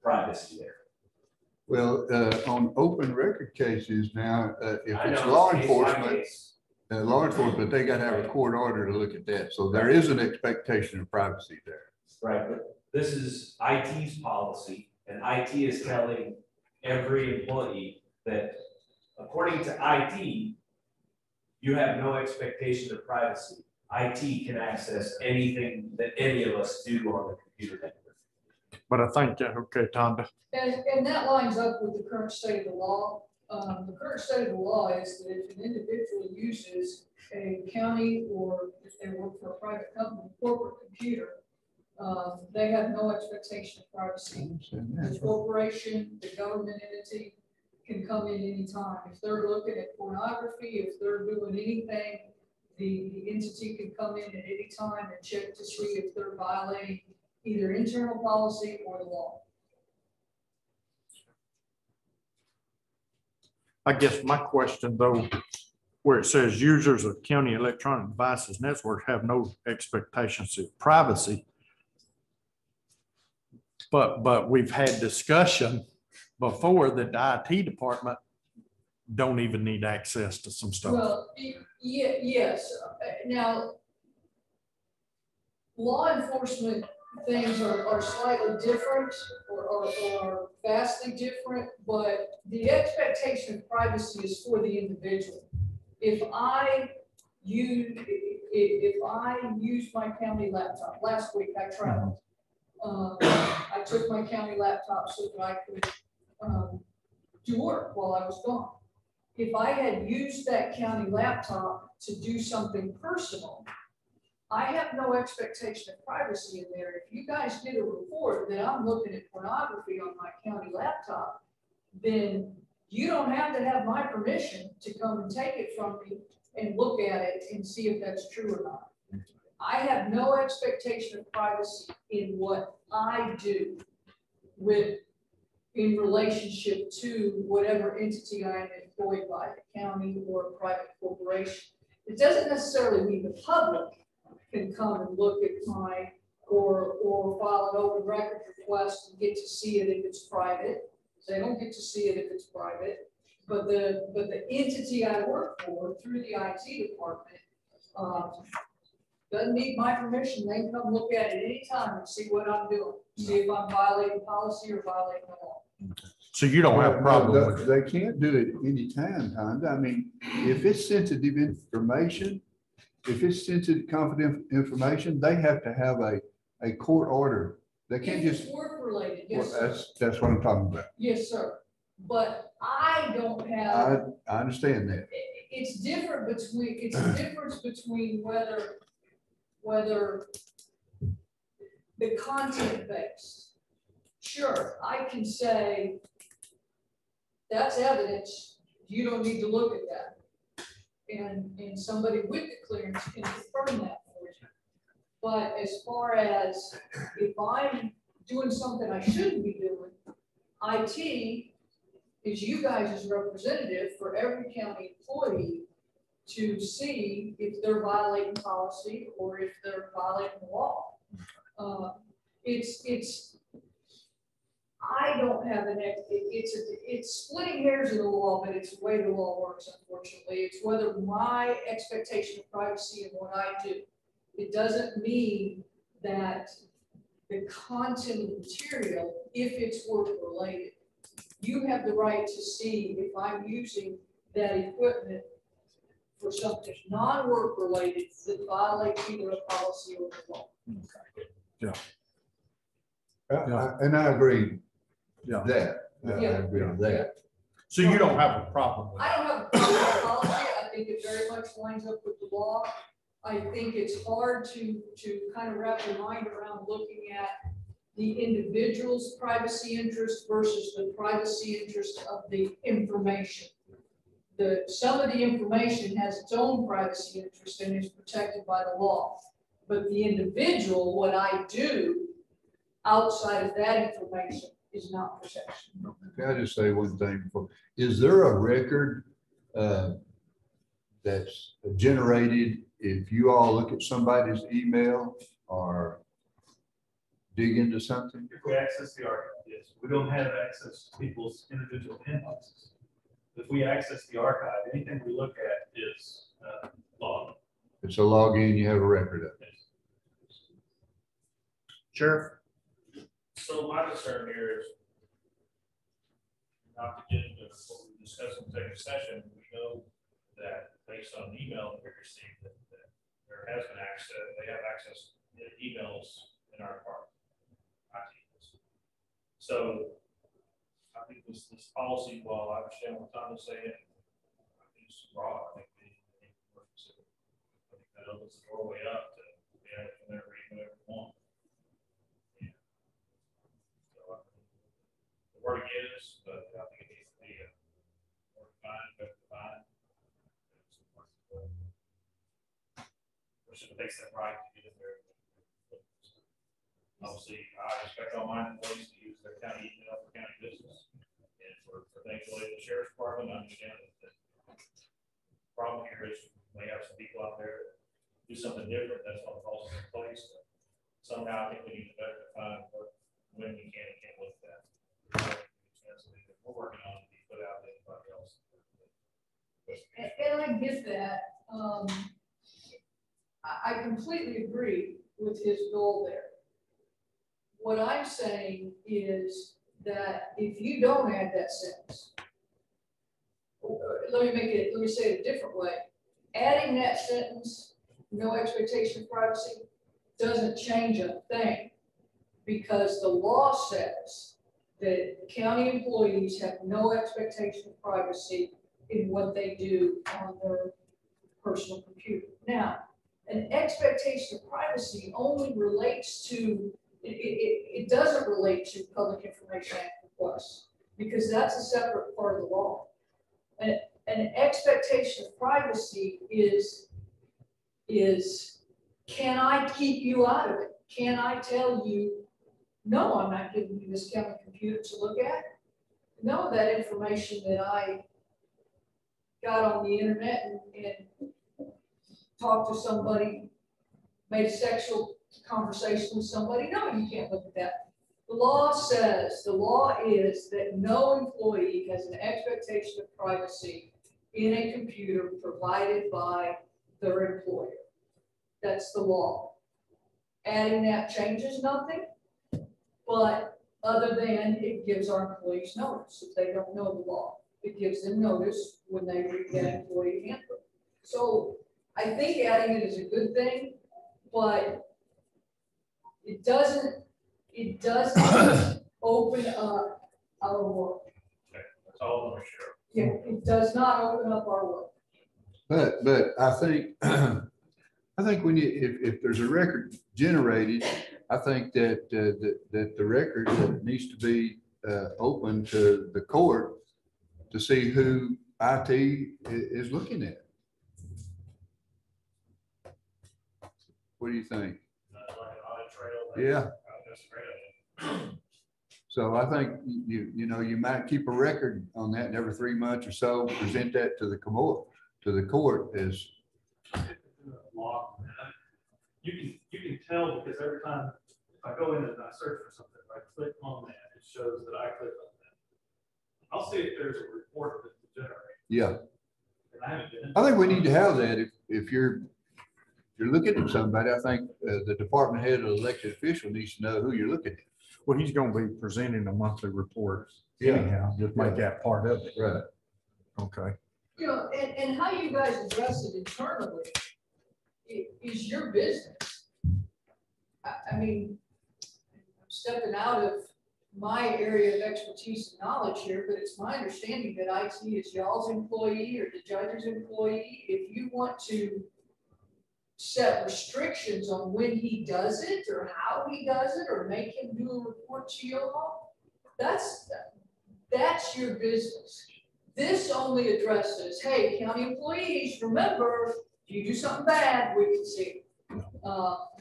privacy there. Well, on open record cases now, if it's law enforcement, they got to have a court order to look at that. So there is an expectation of privacy there. Right, but this is IT's policy, and IT is telling every employee that according to IT, you have no expectation of privacy. IT can access anything that any of us do on the computer network. But I think, okay, Tonda. And that lines up with the current state of the law. The current state of the law is that if an individual uses a county, or if they work for a private company, corporate computer, they have no expectation of privacy. The corporation, the government entity can come in anytime. If they're looking at pornography, if they're doing anything, the entity can come in at any time and check to see if they're violating either internal policy or the law. I guess my question though, where it says users of county electronic devices networks have no expectations of privacy. But we've had discussion before that the IT department don't even need access to some stuff. Well, yes. Now, law enforcement things are slightly different or vastly different, but the expectation of privacy is for the individual. If I use my county laptop, last week I traveled. I took my county laptop so that I could do work while I was gone. If I had used that county laptop to do something personal, I have no expectation of privacy in there. If you guys get a report that I'm looking at pornography on my county laptop, then you don't have to have my permission to come and take it from me and look at it and see if that's true or not. I have no expectation of privacy in what I do in relationship to whatever entity I am employed by, the county or a private corporation. It doesn't necessarily mean the public can come and look at my or file an open record request and get to see it if it's private. They don't get to see it if it's private. But the entity I work for through the IT department doesn't need my permission. They can come look at it anytime and see what I'm doing, see if I'm violating policy or violating the law. So you don't have a problem with it? They can't do it anytime, Tonda. I mean, if it's sensitive information, if it's sensitive confidential information, they have to have a a court order. They can't If just, it's work related, well, yes, sir. that's what I'm talking about. Yes, sir. But I don't have, I understand that. it's different between, it's a difference between whether the content based. Sure, I can say that's evidence, you don't need to look at that. And somebody with the clearance can confirm that for you. But as far as if I'm doing something I shouldn't be doing, IT is you guys' representative for every county employee to see if they're violating policy or if they're violating the law. I don't have it's splitting hairs in the law, but it's the way the law works, unfortunately. It's whether my expectation of privacy and what I do. It doesn't mean that the content of the material, if it's work related, you have the right to see if I'm using that equipment for something non-work related that violates either a policy or the law. Yeah. And I agree. Yeah. I agree with that. So you don't have a problem with I that? don't have a problem with policy. I think it very much lines up with the law. I think it's hard to kind of wrap your mind around looking at the individual's privacy interest versus the privacy interest of the information. Some of the information has its own privacy interest and is protected by the law. But the individual, what I do outside of that information is not protection. Can I just say one thing before? Is there a record that's generated if you all look at somebody's email or dig into something? If we access the archive, yes. We don't have access to people's individual inboxes. If we access the archive, anything we look at is logged. It's a login, you have a record of it. Sheriff? So my concern here is not to get into what we discussed in executive session. We know that based on the email that we received, that there has been access, they have access to emails in our department. So I think this policy, while I understand what Tom is saying, I think it's broad. I think that opens the doorway up to be able to read whatever we want. The word is, but I think it needs to be more defined, better defined. Person takes that right to get in there. Obviously, I expect all my employees to use their county email for county business. And for things related to the sheriff's department, I understand that the problem here is we have some people out there that do something different. That's what falls in place. Somehow I think we need to better define when we can and can't look at that. We're working on to be put out to anybody else. And I get that. I completely agree with his goal there. What I'm saying is that if you don't add that sentence, let me say it a different way. Adding that sentence, no expectation of privacy, doesn't change a thing, because the law says that county employees have no expectation of privacy in what they do on their personal computer. Now, an expectation of privacy only relates to, it doesn't relate to Public Information Act requests, because that's a separate part of the law. An expectation of privacy is can I keep you out of it? Can I tell you, no, I'm not giving you this county computer to look at? No, that information that I got on the internet and talked to somebody, made a sexual conversation with somebody, no, you can't look at that. The law says, the law is that no employee has an expectation of privacy in a computer provided by their employer. That's the law. Adding that changes nothing, but other than it gives our employees notice if they don't know the law. It gives them notice when they read that employee handbook. So I think adding it is a good thing, but It doesn't open up our work. That's all I'm sure. Yeah, it does not open up our work. But I think, I think when you, if there's a record generated, I think that, that the record needs to be open to the court to see who IT is looking at. What do you think? Like an audit trail. Yeah. That's a great idea. So I think you know, you might keep a record on that, and every 3 months or so, present that to the court as. Law. You can tell because every time if I go in and I search for something, if I click on that, it shows that I clicked on that. I'll see if there's a report that's generated. Yeah. And I haven't been. I think we need to have that if you're looking at somebody. I think the department head or elected official needs to know who you're looking at. Well, he's gonna be presenting a monthly report Yeah. anyhow, just make that part of it. Right. Okay. You know, and how you guys address it internally is your business. I mean, I'm stepping out of my area of expertise and knowledge here, but it's my understanding that IT is y'all's employee or the judge's employee. If you want to set restrictions on when he does it or how he does it, or make him do a report to you all, that's your business. This only addresses, hey, county employees, remember, if you do something bad, we can see it.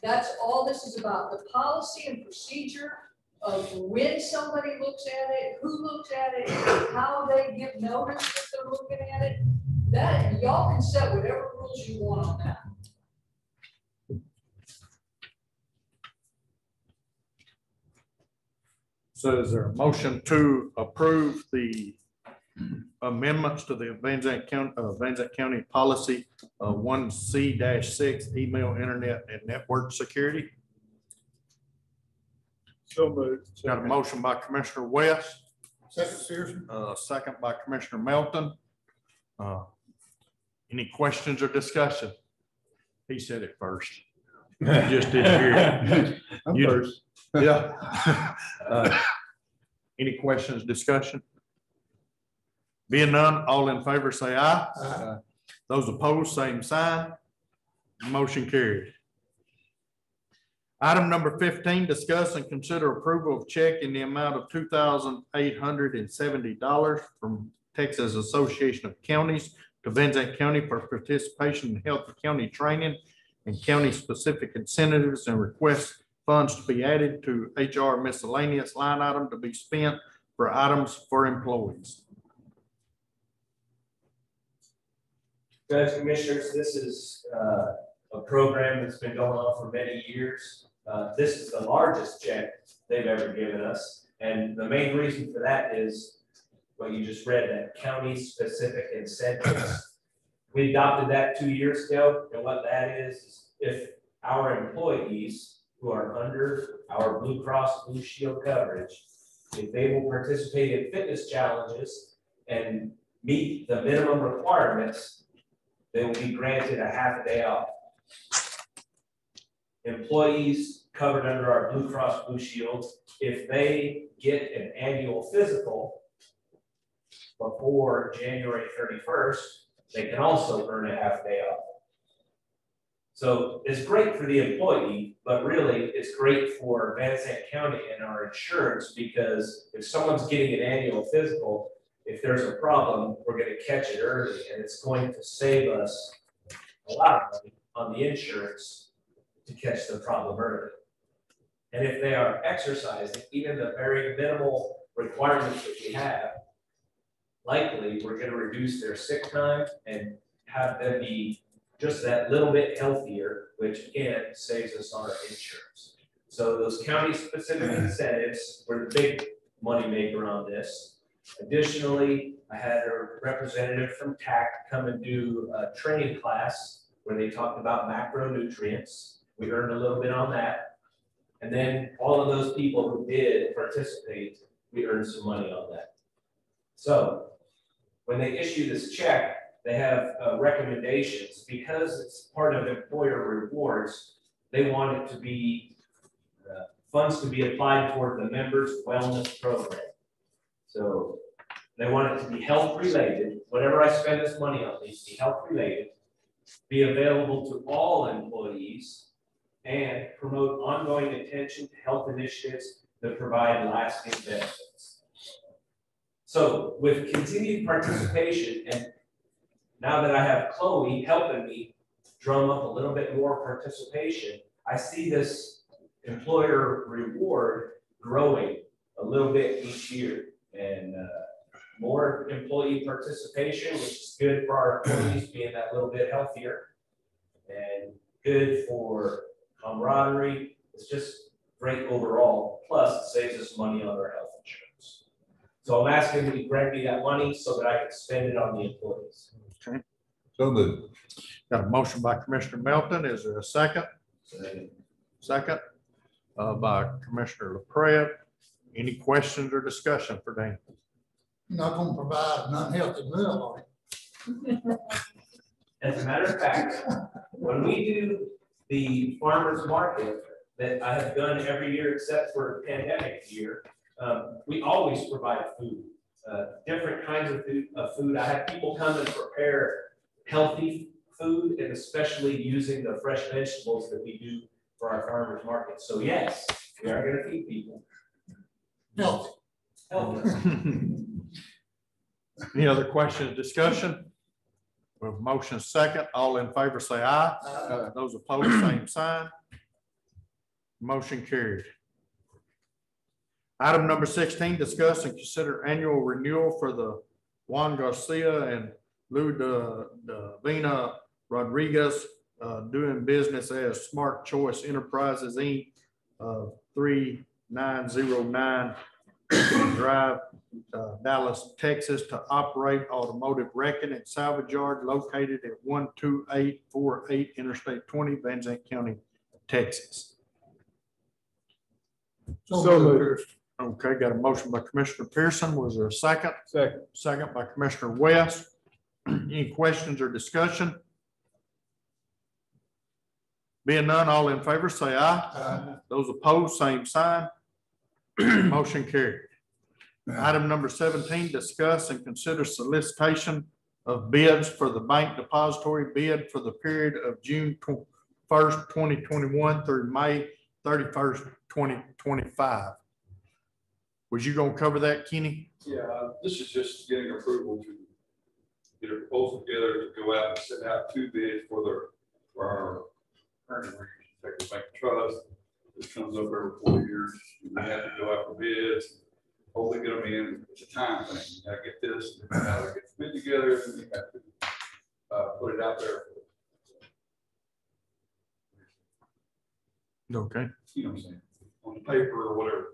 That's all this is about, the policy and procedure of when somebody looks at it, who looks at it, how they give notice that they're looking at it. That y'all can set whatever rules you want on that. So is there a motion to approve the amendments to the Van Zandt County policy 1C-6 email, internet, and network security? So moved. Got a motion by Commissioner West, Second, Searson. second by Commissioner Melton. Any questions or discussion? He said it first. You just didn't hear it. I'm You- first. Yeah. Any questions, discussion? Being none, all in favor say aye. Aye. Those opposed, same sign. Motion carried. Item number 15, discuss and consider approval of check in the amount of $2,870 from Texas Association of Counties to Van Zandt County for participation in health county training and county-specific incentives, and request funds to be added to HR miscellaneous line item to be spent for items for employees. Judge, Commissioners, this is a program that's been going on for many years. This is the largest check they've ever given us. And the main reason for that is what you just read, that county-specific incentives. We adopted that 2 years ago, and what that is if our employees who are under our Blue Cross Blue Shield coverage, if they will participate in fitness challenges and meet the minimum requirements, they will be granted a half a day off. Employees covered under our Blue Cross Blue Shield, if they get an annual physical before January 31st, they can also earn a half day off. So it's great for the employee, but really it's great for Van Zandt County and our insurance, because if someone's getting an annual physical, if there's a problem, we're going to catch it early, and it's going to save us a lot of money on the insurance to catch the problem early. And if they are exercising even the very minimal requirements that we have, likely we're going to reduce their sick time and have them be just that little bit healthier, which again saves us on our insurance. So those county-specific incentives were the big money maker on this. Additionally, I had a representative from TAC come and do a training class where they talked about macronutrients. We earned a little bit on that. And then all of those people who did participate, we earned some money on that. So when they issue this check, they have recommendations. Because it's part of employer rewards, they want it to be funds to be applied toward the members' wellness program. So they want it to be health related. Whatever I spend this money on needs to be health related, be available to all employees, and promote ongoing attention to health initiatives that provide lasting benefits. So with continued participation, and now that I have Chloe helping me drum up a little bit more participation, I see this employer reward growing a little bit each year, and more employee participation, which is good for our employees being that little bit healthier, and good for camaraderie. It's just great overall. Plus, it saves us money on our health insurance. So I'm asking you to grant me that money so that I can spend it on the employees. Okay. So moved. Got a motion by Commissioner Melton. Is there a second? Second by Commissioner LaPrade. Any questions or discussion for Dan? Not gonna provide an unhealthy meal, are you? As a matter of fact, when we do the farmer's market that I have done every year except for pandemic year, we always provide food, different kinds of food. I have people come and prepare healthy food, and especially using the fresh vegetables that we do for our farmer's market. So yes, we are going to feed people. Healthy. Healthy. Any other questions, discussion? With motion second, all in favor say aye. Those opposed, same sign. Motion carried. Item number 16, discuss and consider annual renewal for the Juan Garcia and Lou Davina Rodriguez doing business as Smart Choice Enterprises, Inc. 3909 Drive, Dallas, Texas, to operate automotive wrecking and salvage yard located at 12848 Interstate 20, Benzene County, Texas. So moved. Okay, got a motion by Commissioner Pearson. Was there a second? Second. Second by Commissioner West. Any questions or discussion? Being none, all in favor say aye. Those opposed, same sign. Motion carried. Item number 17, discuss and consider solicitation of bids for the bank depository bid for the period of June 1st, 2021 through May 31st, 2025. Was you gonna cover that, Kenny? Yeah, this is just getting approval to get a proposal together to go out and send out 2 bids for our current Texas Bank Trust. This comes up every 4 years. We have to go out for bids, hopefully get them in. It's a time thing. You gotta get this, you gotta get the bid together, and you have to put it out there. Okay. You know what I'm saying? On the paper or whatever.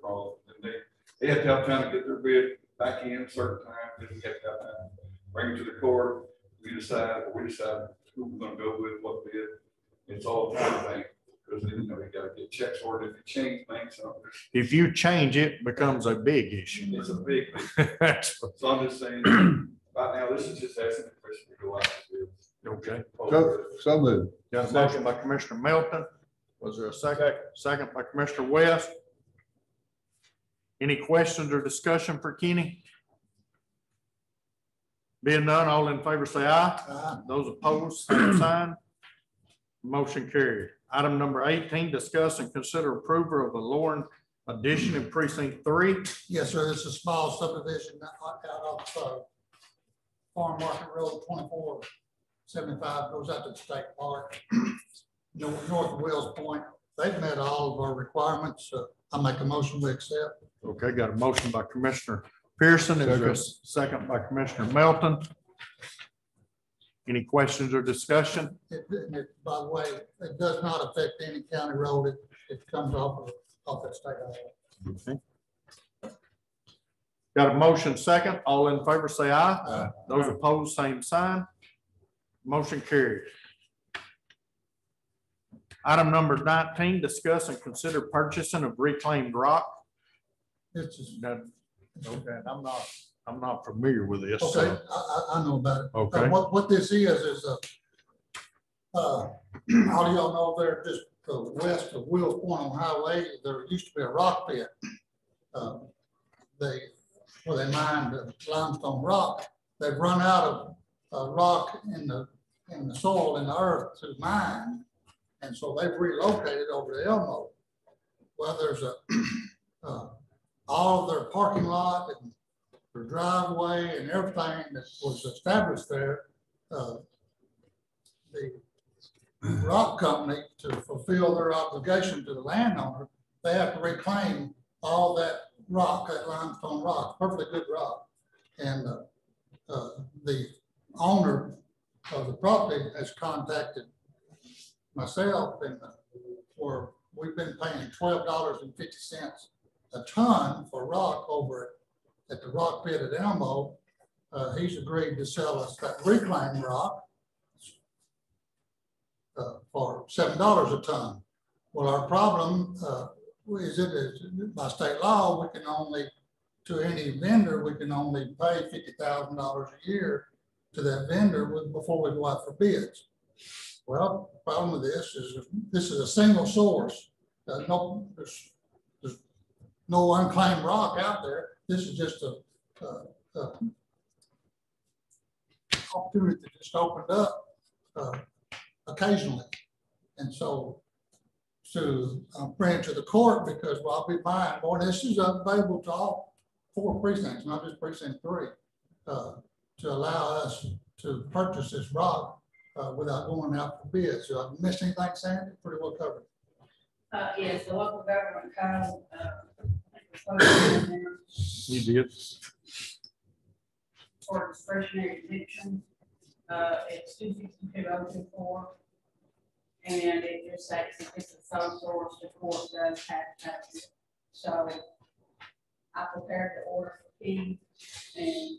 And they have to have time to get their bid back in a certain time. Then we have to have time to bring it to the court. We decide who we're gonna go with, what bid. It's all a time thing. Because then, you know, you gotta get checks ordered. If you change things, If you change it, it becomes a big issue. it's a big thing. So I'm just saying, right now, this is just asking the question to go out. Okay. So moved. Got a motion by Commissioner Melton. Was there a second? Second by Commissioner West. Any questions or discussion for Kenny? Being none, all in favor say aye. Those opposed, same sign. Motion carried. Item number 18, discuss and consider approval of the Lauren addition in precinct 3. Yes, sir. It's a small subdivision out off Farm Market Road 2475 goes out to the state park. North of Wells Point. They've met all of our requirements. I make a motion we accept. Okay, got a motion by Commissioner Pearson. Is there a second by Commissioner Melton? Any questions or discussion? By the way, it does not affect any county road. It comes off that state highway. Okay. Got a motion second. All in favor say aye. Those opposed, same sign. Motion carried. Item number 19, discuss and consider purchasing of reclaimed rock. It's just, Okay, I'm not familiar with this. okay, So. I know about it. Okay. What this is all y'all know there, just west of Wills Point on Highway, there used to be a rock pit. Where they mined the limestone rock. They've run out of rock in the soil, in the earth to mine. And so they've relocated over to Elmo. Well, there's all of their parking lot and their driveway and everything that was established there. The rock company, to fulfill their obligation to the landowner, they have to reclaim all that rock, that limestone rock, perfectly good rock. And the owner of the property has contacted myself, and where we've been paying $12.50 a ton for rock over at the rock pit at Elmo. He's agreed to sell us that reclaimed rock for $7 a ton. Well, our problem is by state law, we can only, to any vendor, we can only pay $50,000 a year to that vendor before we go out for bids. Well, the problem with this is a single source. There's no unclaimed rock out there. This is just a opportunity that just opened up occasionally. And so to bring it to the court, because I'll be buying more. This is available to all 4 precincts, not just precinct 3, to allow us to purchase this rock without going out for bids. So I've missed anything, Sandy? Pretty well covered. Yes, the local government code. You did. For discretionary eviction, it's 262.024. And it just states if it's a sole source, the court does have to have it. So I prepared the order for fee, and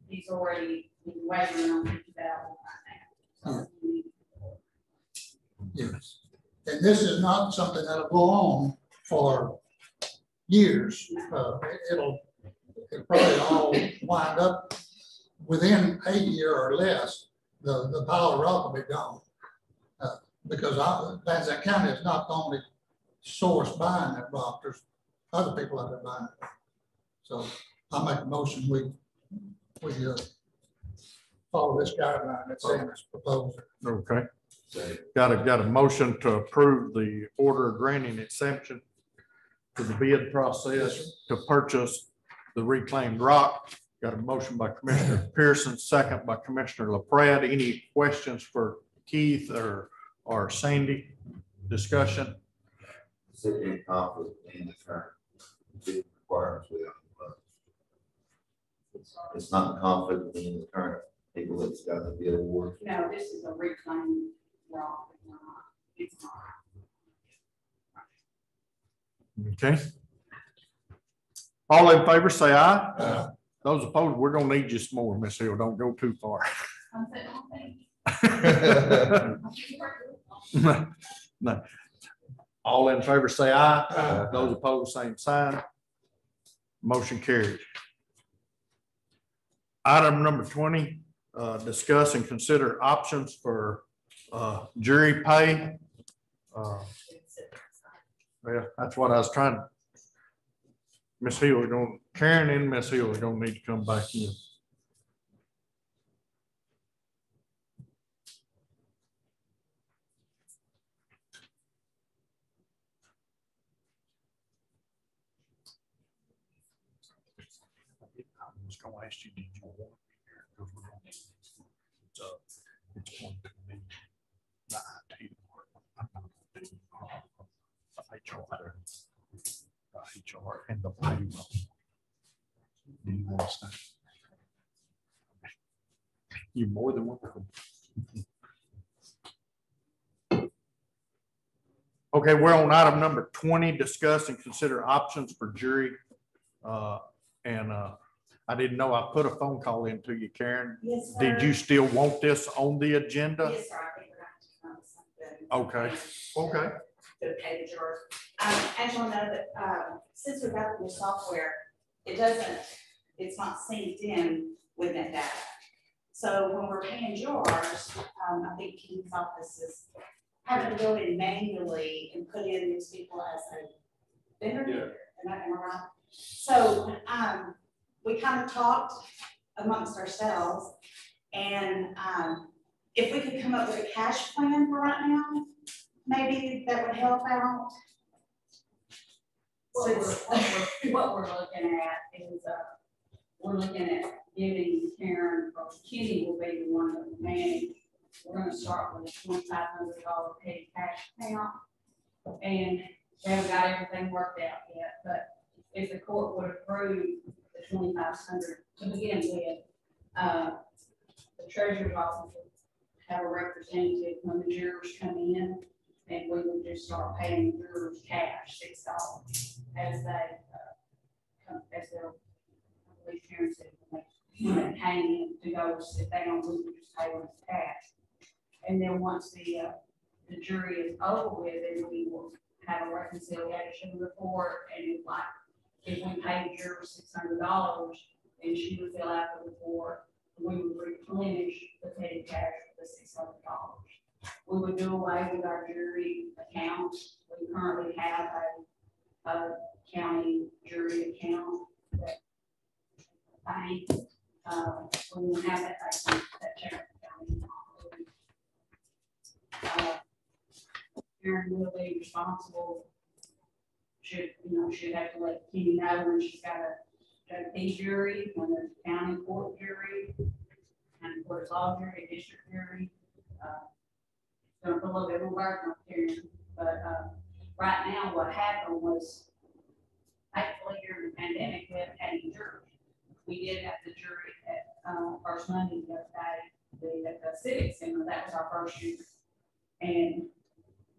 he's already waiting on $50,000 right now. So yes. And this is not something that'll go on for years. It'll probably all wind up within a year or less. The pile of rock will be gone. Because Benzene County is not the only source buying that rock. There's other people out there buying it. So I make a motion we follow this guideline that's in this proposal. Okay. Got a motion to approve the order granting exception to the bid process to purchase the reclaimed rock. Got a motion by Commissioner Pearson, second by Commissioner LaPrade. Any questions for Keith or Sandy? Discussion? City conflict in the current bid requirements we have. It's not a conflict in the current people that's got the bid award. no, this is a reclaimed rock. It's not. Okay. All in favor, say aye. Those opposed, we're gonna need you some more, Miss Hill. Don't go too far. No. All in favor, say aye. Those opposed, same sign. Motion carried. Item number 20, discuss and consider options for jury pay. Yeah, that's what I was trying to. Miss Hill, Karen and Miss Hill are gonna need to come back in. I was gonna ask you, did you want to be here? Because we're gonna need this. It's going to be the IT department. I'm not gonna do the HR and the payroll. Do you want to stay? You're more than welcome. Okay, we're on item number 20, discuss and consider options for jury. I didn't know I put a phone call into you, Karen. Yes, sir. Did you still want this on the agenda? Yes, sir. I think we're going to come to something. Okay. Okay. To pay the jurors. As you'll know that since we got the new software, it's not synced in with that data. So when we're paying jurors, I think Keith's office is having to go in manually and put in these people as a vendor. Am I right? So we kind of talked amongst ourselves, and if we could come up with a cash plan for right now, maybe that would help out. What we're looking at is we're looking at giving Karen, or Kitty will be the one that will manage. We're going to start with a $2,500 petty cash account, and we haven't got everything worked out yet. But if the court would approve the $2,500 to begin with, the treasurer's office would have a representative when the jurors come in, and we would just start paying jurors cash, $6, as they as their, I believe Karen said, when they came in to go, if they don't lose, just pay them cash. And then once the jury is over with, then we will have a reconciliation report, and if we pay the juror $600, and she would fill out the report, we would replenish the petty cash for the $600. We would do away with our jury account. We currently have a county jury account that bank. We will have that check account. Karen will be responsible. Should have to let Kenny know when she's got a JP jury, when there's a county court jury, county court law jury, district jury. Going to put a little bit more burden on Karen, but right now what happened was, thankfully during the pandemic, we haven't had any juries. We did have the jury at First Monday the other day, at the Civic Center. That was our first year. And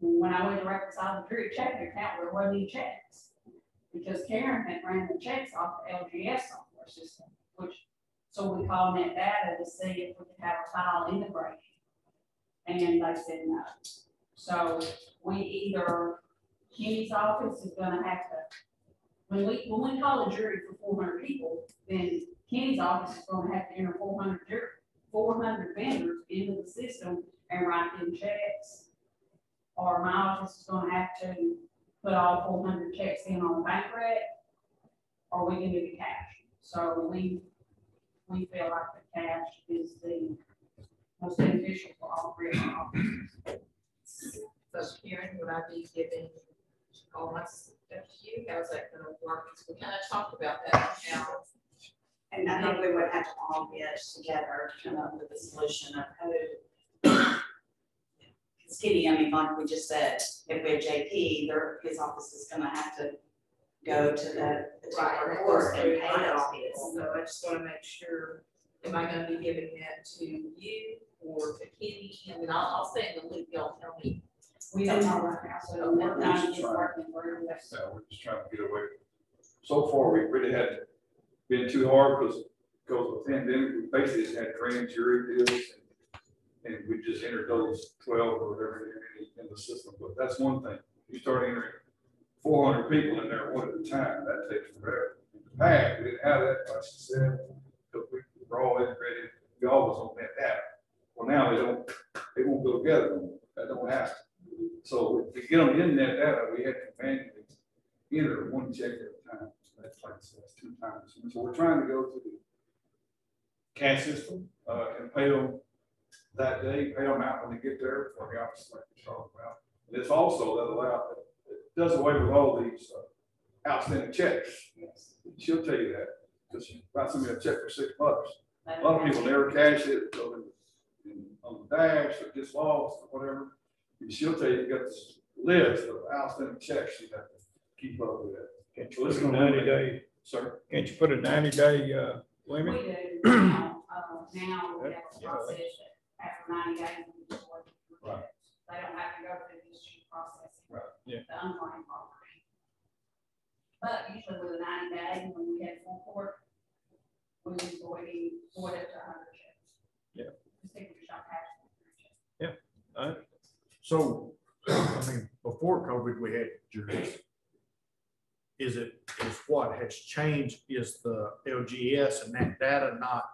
when I went to reconcile the jury checking account, there wasn't any checks, because Karen had ran the checks off the LGS software system, so we called that data to see if we could have a file integrated. And they said no. So we either, Kenny's office is going to have to, when we call a jury for 400 people, then Kenny's office is going to have to enter 400 vendors into the system and write in checks. Or my office is going to have to put all 400 checks in on the bank rec, or we can do the cash. So we feel like the cash is the most beneficial for all three of our offices. So Karen, would I be giving all my stuff to you? How's that going to work? We kind of talked about that now. And I think we would have to all get together to come up with a solution of who. Kitty, I mean, like we just said, if we have JP, his office is going to have to go to the particular court and pay those people. So I just want to make sure, am I going to be giving that to you or to Kitty? And then I'll stay in the loop. Y'all tell me. We don't know right now, so we're just trying to get away. So far, we really hadn't been too hard because of the pandemic. We basically just had grand jury deals. And we just entered those 12 or whatever in the system. But that's one thing. You start entering 400 people in there one at a time, that takes forever. In the past, we didn't have that, like she said, because we were all integrated. We always on that data. Well, now they won't go together anymore. That don't happen. So to get them in that data, we had to manually enter one check at a time. That's like that's 2 times. And so we're trying to go to the cash system and pay them that day, pay them out when they get there for the office like we talked about. And it's also it does away with all these outstanding checks. Yes. She'll tell you that because she writes somebody a check for $6. A lot of people never cash it, go on the dash or gets lost or whatever. And she'll tell you got this list of outstanding checks you have to keep up with that. Can't you put a 90-day, sir? Can't you put a 90-day limit? We do now. Now we have a process after 90 days. Right. They don't have to go through this processing. Right. Yeah. The underlying property. But usually with a 90 day, when we had full court, we was avoiding 40 up to 100 checks. Yeah. Just taking a shot past. Yeah. So, I mean, before COVID, we had juries. Is what has changed is the LGS and that data not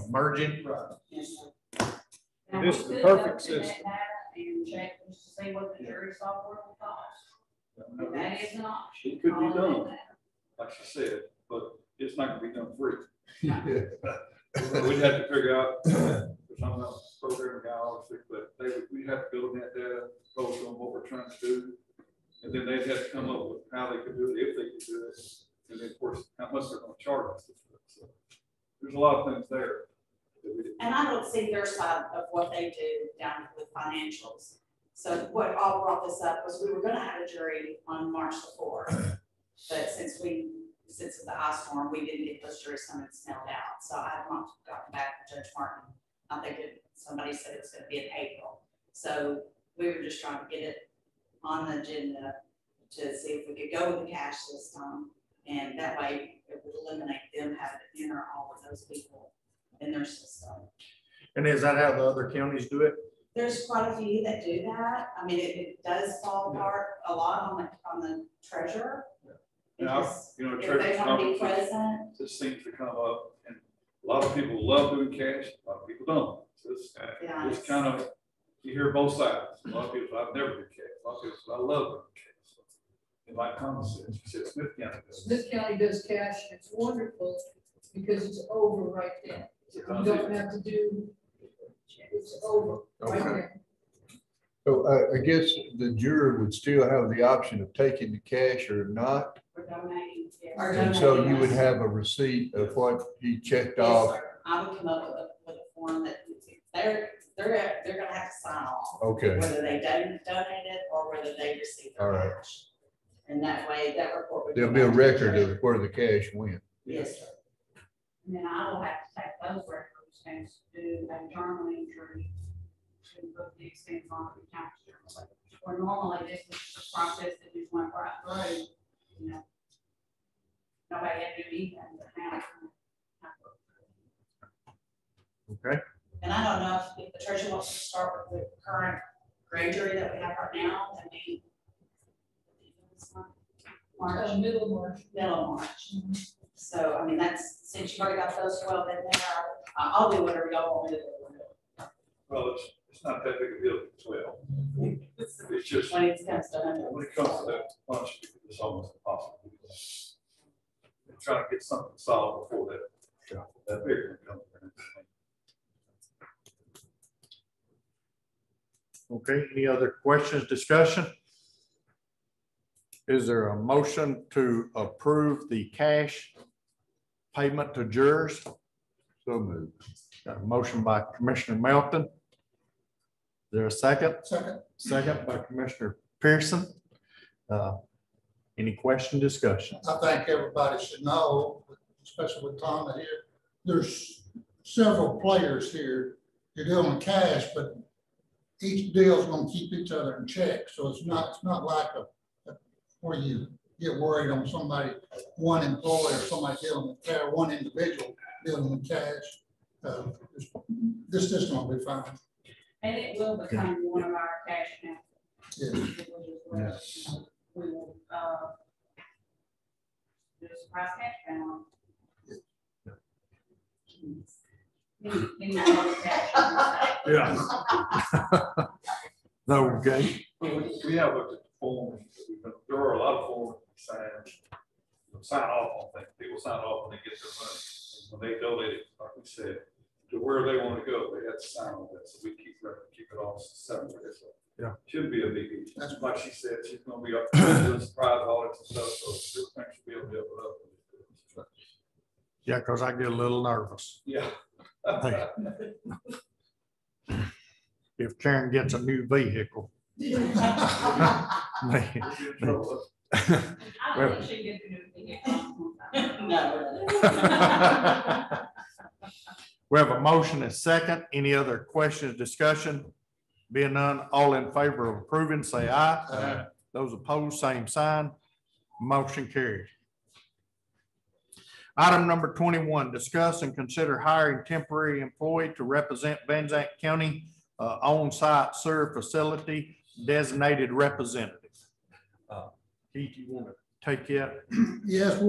merging? Right. Yes, This is the perfect system. and check just to see what the jury software will cost. That is an option. It could be I'll done, admit that. like she said, but it's not gonna be done free. Yeah. We'd have to figure out, I'm not a programming guy, obviously, but we'd have to build that data, focus on what we're trying to do. And then they'd have to come up with how they could do it, if they could do it, and then of course, how much they're gonna charge us. So there's a lot of things there. And I don't see their side of what they do down with financials. So what all brought this up was we were gonna have a jury on March the 4th. But since of the ice storm, we didn't get those jury summons mailed out. So I have not gotten back to Judge Martin. I think somebody said it was gonna be in April. So we were just trying to get it on the agenda to see if we could go with the cash this time. And that way it would eliminate them having to enter all of those people in their system. And is that how the other counties do it? There's quite a few that do that. I mean, it does fall apart a lot on the treasurer. Now, Because you know, if treasurer's they want to be conference, present, this seems to come up, and a lot of people love doing cash, a lot of people don't. So it's kind of, you hear both sides. A lot of people, I've never done cash. A lot of people, I love doing cash. And like Tom said, she said Smith County does. Smith County does cash, it's wonderful because it's over right then. You don't have to do, it's over right Okay. there. So I guess the juror would still have the option of taking the cash or not. we're donating. And so you would have a receipt of what he checked Yes, off. sir. I would come up with a form that they're gonna have to sign off. Okay. Whether they donated it or whether they received All their right. cash. And that way, that report would. There'll go be a back to the record jury. of where the cash went. Yes, sir. And then I will have to take those records and do a journal entry to put the expense on the tax journal. Where normally this is the process that just went right through, you know. Nobody had to do anything, but now. Okay. And I don't know if the treasurer wants to start with the current grand jury that we have right now, I mean. March, Middle of March. middle of March. So, I mean, that's, since you've already got those 12 in there, I'll do whatever y'all want me to do. Well, it's not that big a deal, 12. It's just, When it comes to when it comes to that bunch, it's almost impossible. They're trying to get something solved before that bigger one comes. Okay, any other questions, discussion? Is there a motion to approve the cash payment to jurors? So moved. Got a motion by Commissioner Melton. Is there a second? Second. Second by Commissioner Pearson. Any question, discussion? I think everybody should know, especially with Tom here, there's several players here. You're doing cash, but each deal's gonna keep each other in check. So it's not like where you get worried on somebody, one employee or somebody dealing with cash, one individual dealing with cash. This system will be fine. And it will become one of our cash accounts. Yes. We will, do a surprise cash balance. Any other cash. Yeah. Okay. We have looked at the forms, there are a lot of forms sign off on things, people sign off when they get their money. When they donate it, like we said, to where they want to go, they have to sign on that, so we keep it all separate. Yeah. Shouldn't be a big issue. That's like she said, she's gonna be up to surprise audits and stuff, so everything should be able to help it up. Yeah, because I get a little nervous. Yeah. If Karen gets a new vehicle. I don't think she gets to do anything. No. We have a motion and second. Any other questions, discussion? Being none, all in favor of approving, say aye. Aye. Those opposed, same sign. Motion carried. Item number 21, discuss and consider hiring temporary employee to represent Benzene County on-site sewer facility designated representative. Keith, you want to take it? Yes,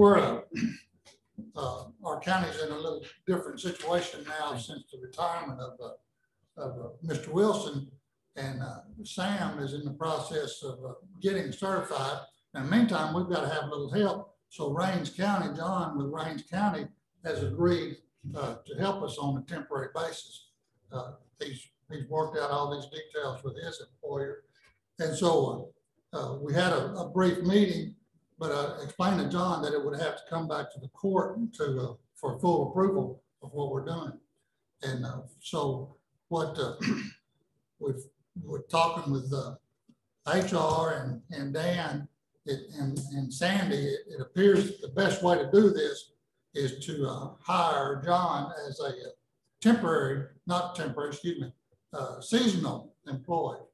our county's in a little different situation now since the retirement of Mr. Wilson. And Sam is in the process of getting certified. In the meantime, we've got to have a little help. So Rains County, John with Rains County has agreed to help us on a temporary basis. He's worked out all these details with his employer. And so we had a brief meeting, but I explained to John that it would have to come back to the court for full approval of what we're doing. And so what we're talking with HR and Dan and Sandy, it appears the best way to do this is to hire John as a seasonal employee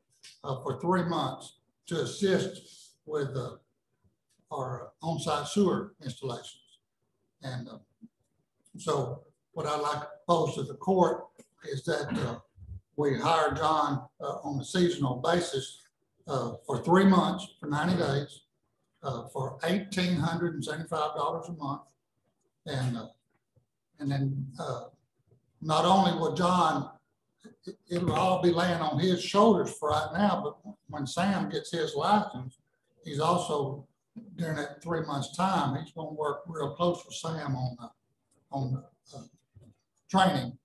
for 3 months to assist with our on-site sewer installations. And so what I'd like to propose to the court is that we hire John on a seasonal basis for 3 months, for 90 days, for $1,875 a month. And then not only will John, it'll all be laying on his shoulders for right now, but when Sam gets his license, he's also, during that 3 months time, he's going to work real close with Sam on training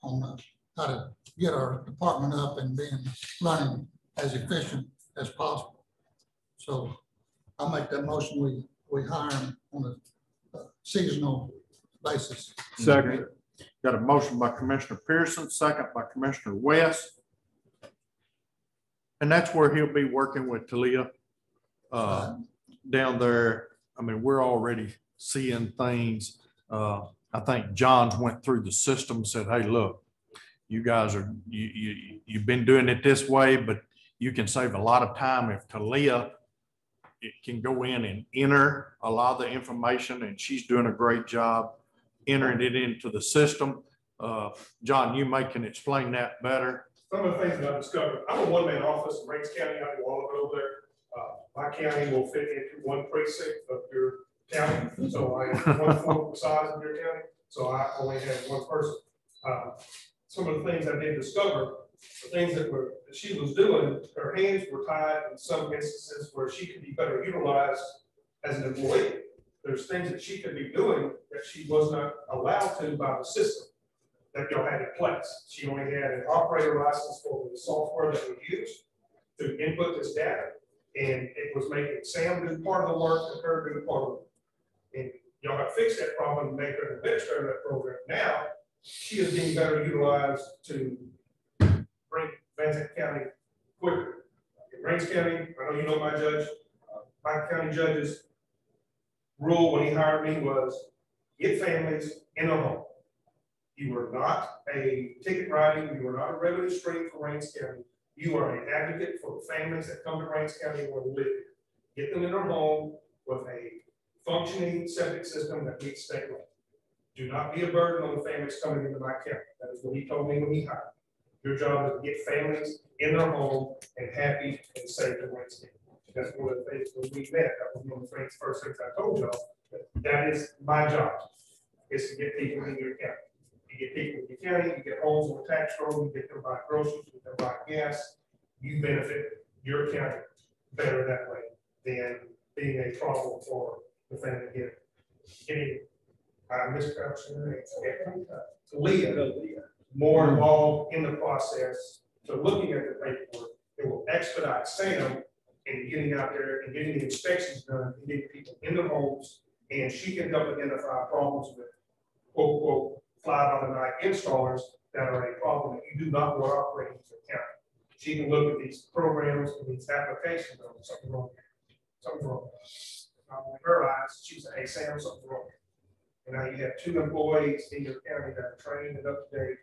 on how to get our department up and running as efficient as possible. So I'll make that motion. We hire him on a seasonal basis. Second. Got a motion by Commissioner Pearson, second by Commissioner West. And that's where he'll be working with Talia down there. I mean, we're already seeing things. I think John's went through the system and said, hey, look, you guys you've been doing it this way, but you can save a lot of time if Talia can go in and enter a lot of the information, and she's doing a great job entering it into the system. John, you can explain that better. Some of the things that I've discovered, I'm a one-man office in Rains County. I do all of it over there. My county will fit into one precinct of your county. So I have 1/4 the size of your county. So I only have one person. Some of the things I did discover, the things that she was doing, her hands were tied in some instances where she could be better utilized as an employee. There's things that she could be doing that she was not allowed to by the system that y'all had in place. She only had an operator license for the software that we used to input this data. And it was making Sam do part of the work and her do part of the work. And y'all have fixed that problem and make her an administrator of that program. Now, she is being better utilized to bring Benzene County quicker. In Rains County, I know you know my judge, my county judge's rule when he hired me was get families in a home. You are not a ticket writing, you are not a revenue stream for Rains County. You are an advocate for the families that come to Rains County and want to live here. Get them in their home with a functioning septic system that meets state law. Do not be a burden on the families coming into my county. That is what he told me when he hired me. Your job is to get families in their home and happy and safe in Rains County. That's one of the things when we met. That was one of the first things I told y'all. That is my job, is to get people in your county. You get people in your county, you get homes on the tax roll, you get them buy groceries, you get them buy gas. You benefit your county better that way than being a problem for the family getting Leah more involved in the process. So looking at the paperwork, it will expedite Sam in getting out there and getting the inspections done and getting people in their homes, and she can help identify problems with quote unquote fly-by-the-night installers that are a problem that you do not want operating in the county. She can look at these programs and these applications and something wrong here. Something wrong. With her eyes, she said, hey Sam, something wrong. And now you have 2 employees in your county that are trained and up to date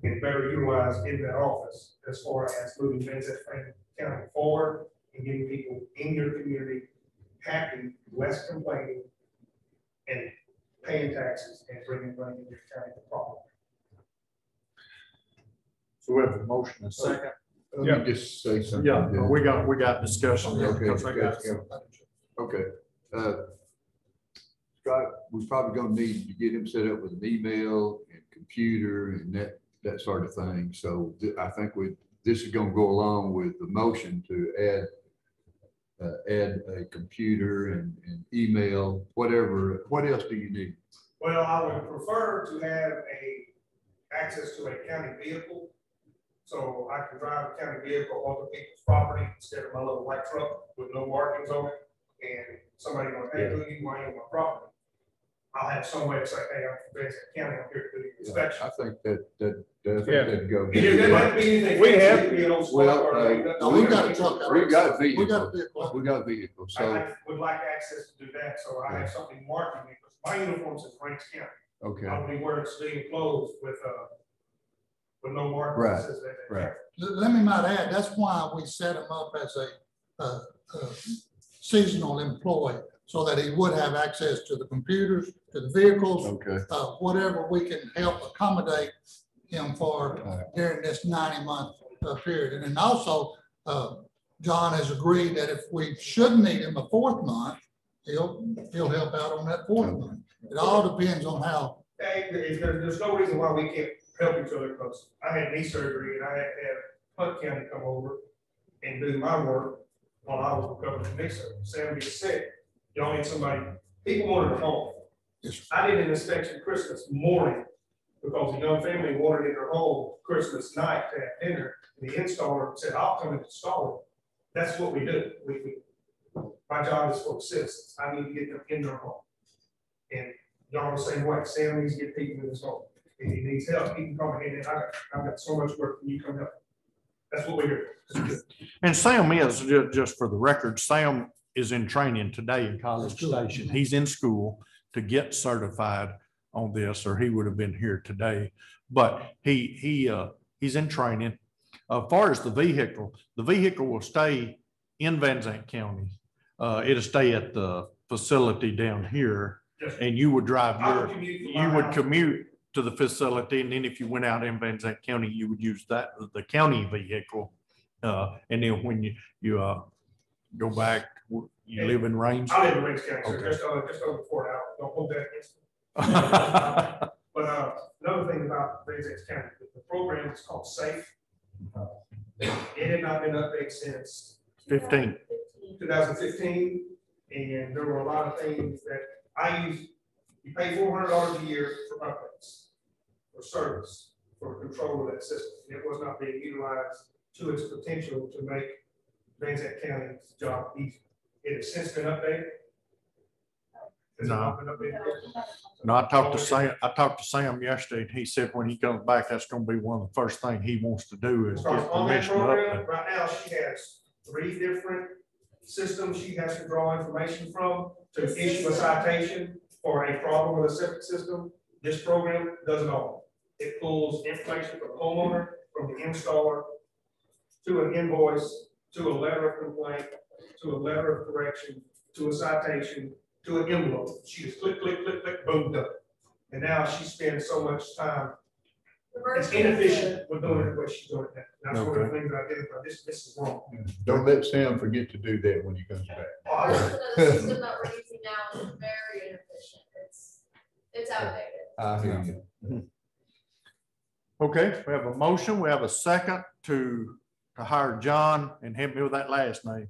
and better utilized in that office as far as moving Benzene County forward and getting people in your community happy, less complaining, and paying taxes and bringing money into your county to problem. So we have a motion and a second. Let me just say something. Yeah, we got discussion. Okay. Scott, we're probably gonna need to get him set up with an email and computer and that sort of thing. So I think we this is gonna go along with the motion to add a computer and email, whatever. What else do you need? Well, I would prefer to have access to a county vehicle. So I can drive a county vehicle on the people's property instead of my little white truck with no markings on it. And somebody going, hey, who you want on my property? I'll have some way to say, hey, I'm from Benzene County, I'm here to do the inspection. I think that'd go. We have, well, we got a truck. We got a vehicle. We got a vehicle. So I would like access to do that, so I have something marking me, because my uniform's in Ranks County. okay, I'll be wearing civilian clothes with no marking. Right, that says that. right. Let me might add, that's why we set him up as a seasonal employee, so that he would have access to the computers, to the vehicles, Okay. Whatever we can help accommodate him for during this 90-month period. And then also, John has agreed that if we should need him a 4th month, he'll help out on that 4th month. It all depends on how. Hey, there's no reason why we can't help each other, because I had knee surgery and I had to have Hunt County come over and do my work while I was recovering from knee surgery. Sam gets sick, y'all need somebody. People wanted a home. Yes. I did an inspection Christmas morning because a young family wanted in their home Christmas night to have dinner. And the installer said, I'll come and install it. That's what we do. My job is for the citizens. I need to get them in their home. And y'all are the same way. Sam needs to get people in his home. If he needs help, he can come in and I've got so much work. Can you come help? That's what we do. And Sam is, just for the record, Sam is in training today in College Station. He's in school to get certified on this, or he would have been here today. But he's in training. As far as the vehicle will stay in Benzene County. It'll stay at the facility down here, and you would drive you would commute to the facility, and then if you went out in Benzene County, you would use the county vehicle. And then when you go back, you live in Range? I live in Range County, so okay. just over 4 hours. Don't hold that against me. But another thing about Benzene County, the program is called SAFE. It had not been updated since 2015, and there were a lot of things that I use. You pay $400 a year for updates, for service, for control of that system. And it was not being utilized to its potential to make Benzene County's job easy. It has since been updated. No, I talked to Sam yesterday, and he said when he comes back, that's going to be one of the first things he wants to do is get permission to update. Right now, she has 3 different systems she has to draw information from to issue a citation for a problem with a septic system. This program does it all. It pulls information from the homeowner, from the installer, to an invoice, to a letter of complaint, to a letter of correction, to a citation, to an envelope. She just click, click, click, click, boom, done. And now she spends so much time. It's inefficient with doing it the way she's doing it now. That's one of the things that I identified. This is wrong. Don't let Sam forget to do that when he comes back. The system that we're using now is very inefficient. It's outdated. I hear you. Okay, we have a motion. We have a second to hire John, and help me with that last name.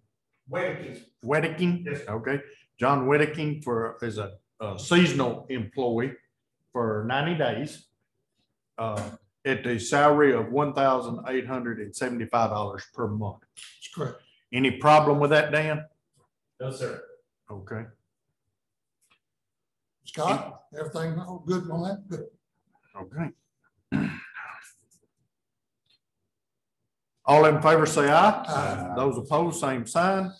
Wedeking. Yes. Okay, John Wedeking as a seasonal employee for 90 days. At the salary of $1,875 per month. That's correct. Any problem with that, Dan? No, sir. Okay. Scott, everything good on that? Good. Okay. All in favor say aye. Aye. Those opposed, same sign.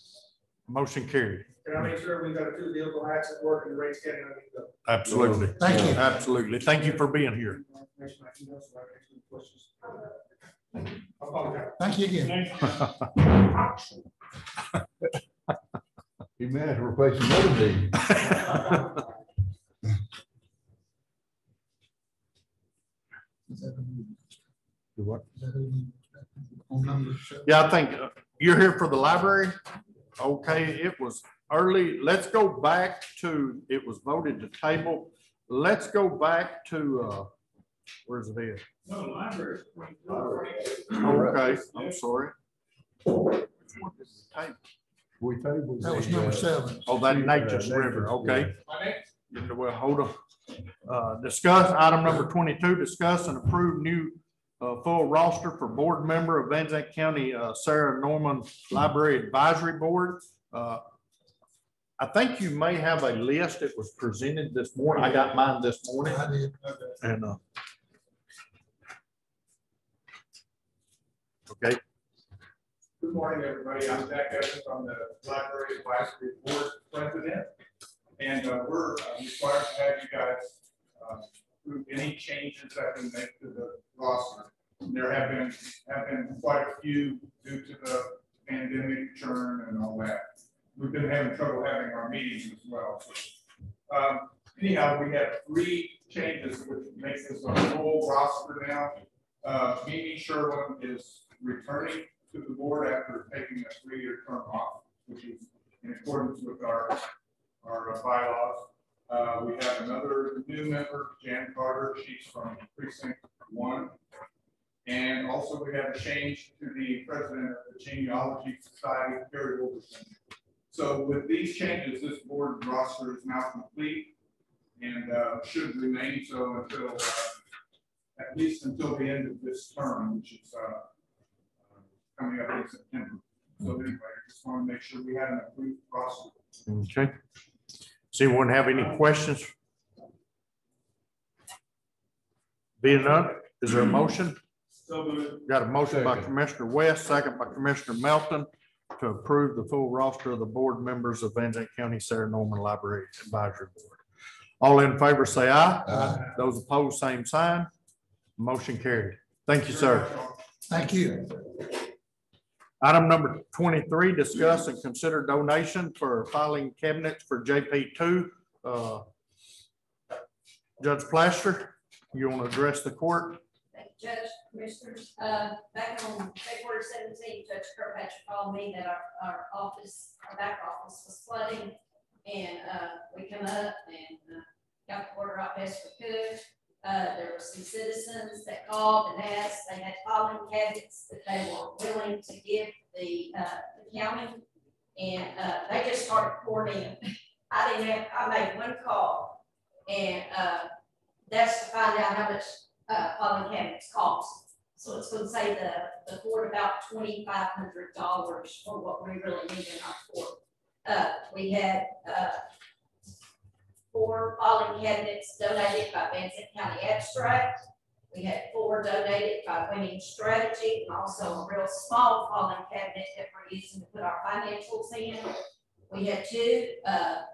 Motion carried. Can I make sure we got a 2-vehicle access work in the Range County? Absolutely. Thank you. Absolutely. Thank you for being here. Thank you again. He may have to replace another D. What? On number 7. Yeah, I think you're here for the library. Okay, it was early. Let's go back to, it was voted to table. Let's go back to Where's it at? No, the library. Okay, I'm sorry. We tabled. That was number 7. Oh, that Nature's River, okay. Well, hold on. Discuss item number 22, discuss and approve new full roster for board member of Van Zandt County, Sarah Norman Library Advisory Board. I think you may have a list that was presented this morning. I got mine this morning. I did. And okay. Good morning, everybody. I'm Zach Evans. I'm the Library Advisory Board President. And we're required to have you guys approve any changes that we make to the roster. There have been quite a few due to the pandemic churn and all that. We've been having trouble having our meetings as well. So, anyhow, we have 3 changes, which makes this a full roster now. Mimi Sherwin is returning to the board after taking a 3-year term off, which is in accordance with our bylaws. We have another new member, Jan Carter. She's from Precinct 1. And also we have a change to the president of the Genealogy Society, Carrie Wilkerson. So with these changes, this board roster is now complete and should remain so until at least until the end of this term, which is coming up in September. So anyway, I just want to make sure we have an approved roster. Okay. Does anyone have any questions? Being none, is there a motion? Got a motion by Commissioner West, second by Commissioner Melton to approve the full roster of the board members of Van Zandt County Sarah Norman Library Advisory Board. All in favor say aye. Aye. Those opposed, same sign. Motion carried. Thank you, sir. Thank you. Item number 23, discuss and consider donation for filing cabinets for JP2. Judge Plaster, you want to address the court? Thank you, Judge, Commissioners. Back on February 17th, Judge Kirkpatrick called me that our office, our back office was flooding, and we come up and got the water out best we could. There were some citizens that called and asked. They had filing cabinets that they were willing to give the county, and they just started pouring in. I made one call, and that's to find out how much filing cabinets cost. So it's going to save the court about $2,500 for what we really need in our court. We had 4 filing cabinets donated by Benzene County Abstract. We had 4 donated by Winning Strategy, and also a real small filing cabinet that we're using to put our financials in. We had 2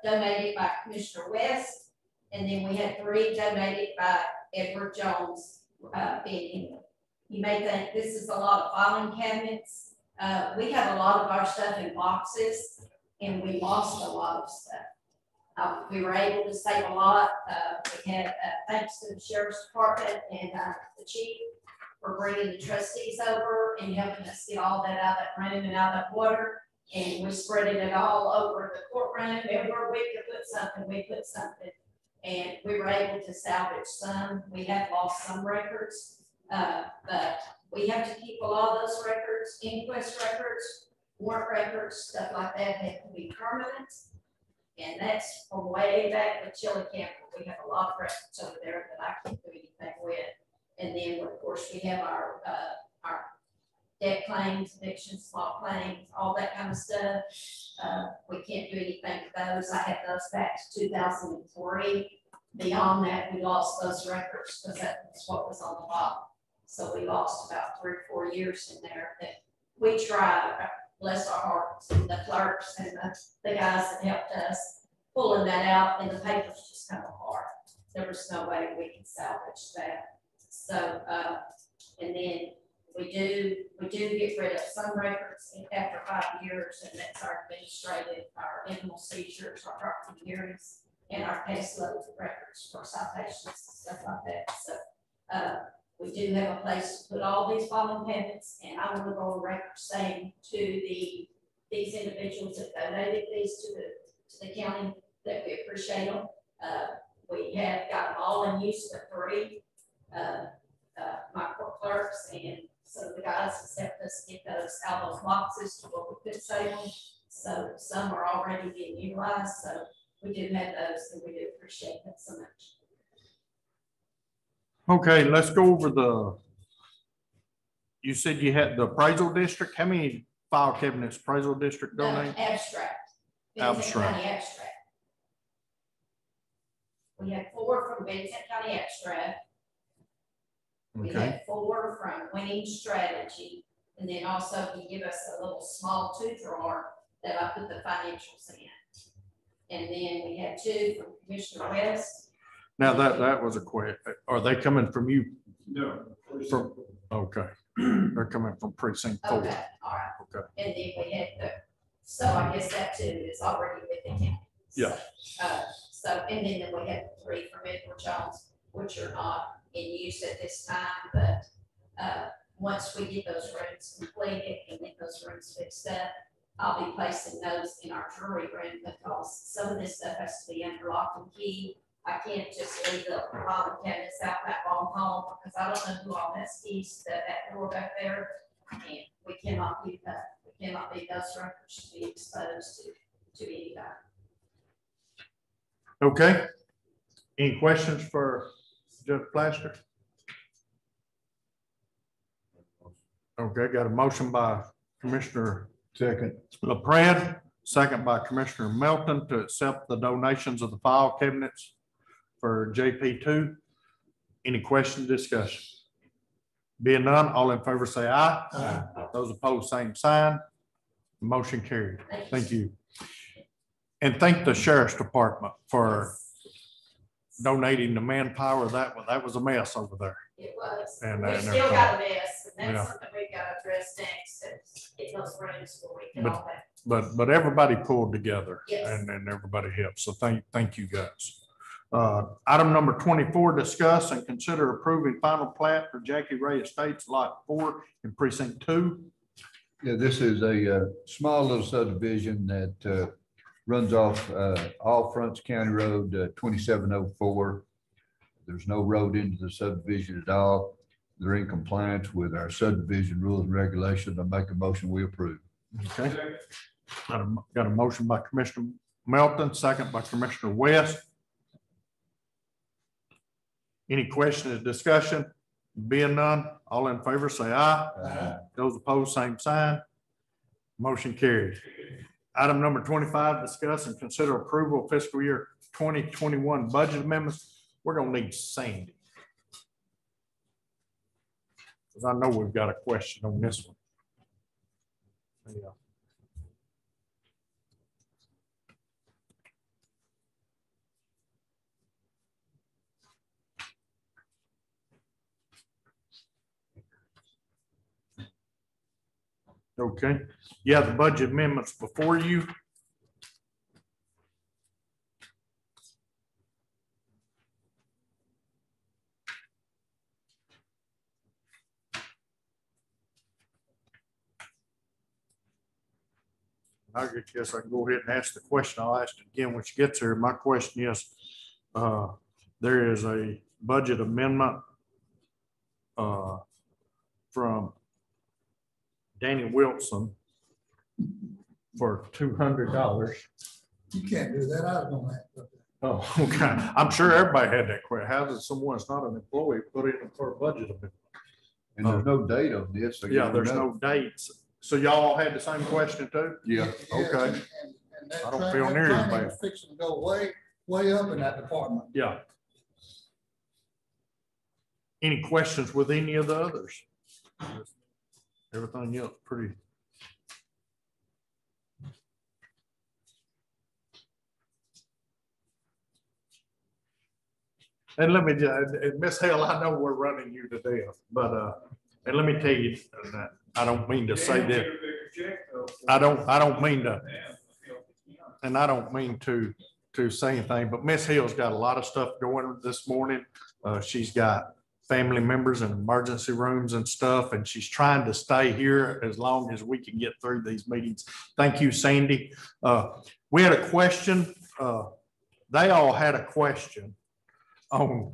donated by Commissioner West, and then we had 3 donated by Edward Jones. You may think this is a lot of filing cabinets. We have a lot of our stuff in boxes, and we lost a lot of stuff. We were able to save a lot. We had, thanks to the Sheriff's Department and the Chief for bringing the trustees over and helping us get all that out of that room and out of that water. And we're spreading it all over the courtroom. Everywhere we could put something, we put something. And we were able to salvage some. We have lost some records, but we have to keep a lot of those records, inquest records, warrant records, stuff like that have to be permanent. And that's from way back with Chili Camp. We have a lot of records over there that I can't do anything with. And then, of course, we have our debt claims, evictions, small claims, all that kind of stuff. We can't do anything with those. I have those back to 2003. Beyond that, we lost those records because that's what was on the bottom. So we lost about 3 or 4 years in there that we tried. Bless our hearts, and the clerks and the guys that helped us pulling that out, and the papers just come apart. There was no way we could salvage that. So, and then we do get rid of some records after 5 years, and that's our administrative, our animal seizures, our property hearings, and our caseload records for citations and stuff like that. So, we do have a place to put all these filing cabinets, and I want to go on record saying to these individuals that donated these to the county that we appreciate them. We have got them all in use for free. my court clerks and some of the guys has helped us get those out of those boxes to where we could save them. So some are already being utilized. So we do have those, and we do appreciate that so much. Okay, let's go over you said you had the appraisal district. How many file cabinets appraisal district donate? Abstract. Abstract. County Abstract. We had 4 from Benzene County Abstract. We Okay. had 4 from Winning Strategy, and then also he give us a little small 2-drawer that I put the financials in. And then we had 2 from Commissioner West. Now that was a question. Are they coming from you? No. From, okay. They're coming from precinct 4. Okay, all right. Okay. And then we had so I guess that too is already with the county. Yeah. So, and then we had 3 from Edward Jones, which are not in use at this time, but once we get those rooms completed and get those rooms fixed up, I'll be placing those in our jury room because some of this stuff has to be under lock and key. I can't just leave the filing cabinets out that long hall because I don't know who all has keys to that door back there. And we cannot leave that. We cannot leave those records to be exposed to anybody. Okay. Any questions for Judge Plaster? Okay, got a motion by Commissioner LaPrade, second by Commissioner Melton to accept the donations of the file cabinets for JP2. Any question, discussion? Being none, all in favor say aye. Aye. Those opposed, same sign. Motion carried. Thank you. And thank the Sheriff's Department for donating the manpower. That was a mess over there. It was. And we still got a mess, and that's something we've got to address next. Get those rooms where we can all have. But everybody pulled together. Yes. And everybody helped. So thank you guys. Item number 24, discuss and consider approving final plat for Jackie Ray Estates Lot 4 in Precinct 2. Yeah, this is a small little subdivision that runs off All Fronts County Road 2704. There's no road into the subdivision at all. They're in compliance with our subdivision rules and regulations. I make a motion we approve. Okay. Got a motion by Commissioner Melton, second by Commissioner West. Any questions, discussion? Being none, all in favor say aye. Aye. Those opposed, same sign. Motion carried. Item number 25, discuss and consider approval of fiscal year 2021 budget amendments. We're gonna need Sandy, because I know we've got a question on this one. Yeah. Okay, yeah, the budget amendments before you. I guess I can go ahead and ask the question. I'll ask it again when she gets here. My question is, there is a budget amendment from Danny Wilson for $200. You can't do that. I don't have. Oh, okay. I'm sure everybody had that question. How does someone that's not an employee put in for a budget amendment? And there's no date on this. So yeah, there's no dates. So y'all had the same question too? Yeah. Okay. And that I don't feel near as bad. Fixing to go way up in that department. Yeah. Any questions with any of the others? Everything else pretty. And let me just, Miss Hale, I know we're running you to death, but and let me tell you that I don't mean to say that. I don't mean to, and I don't mean to say anything, but Miss Hill's got a lot of stuff going this morning. She's got family members in emergency rooms and stuff, and she's trying to stay here as long as we can get through these meetings. Thank you, Sandy. We had a question. They all had a question on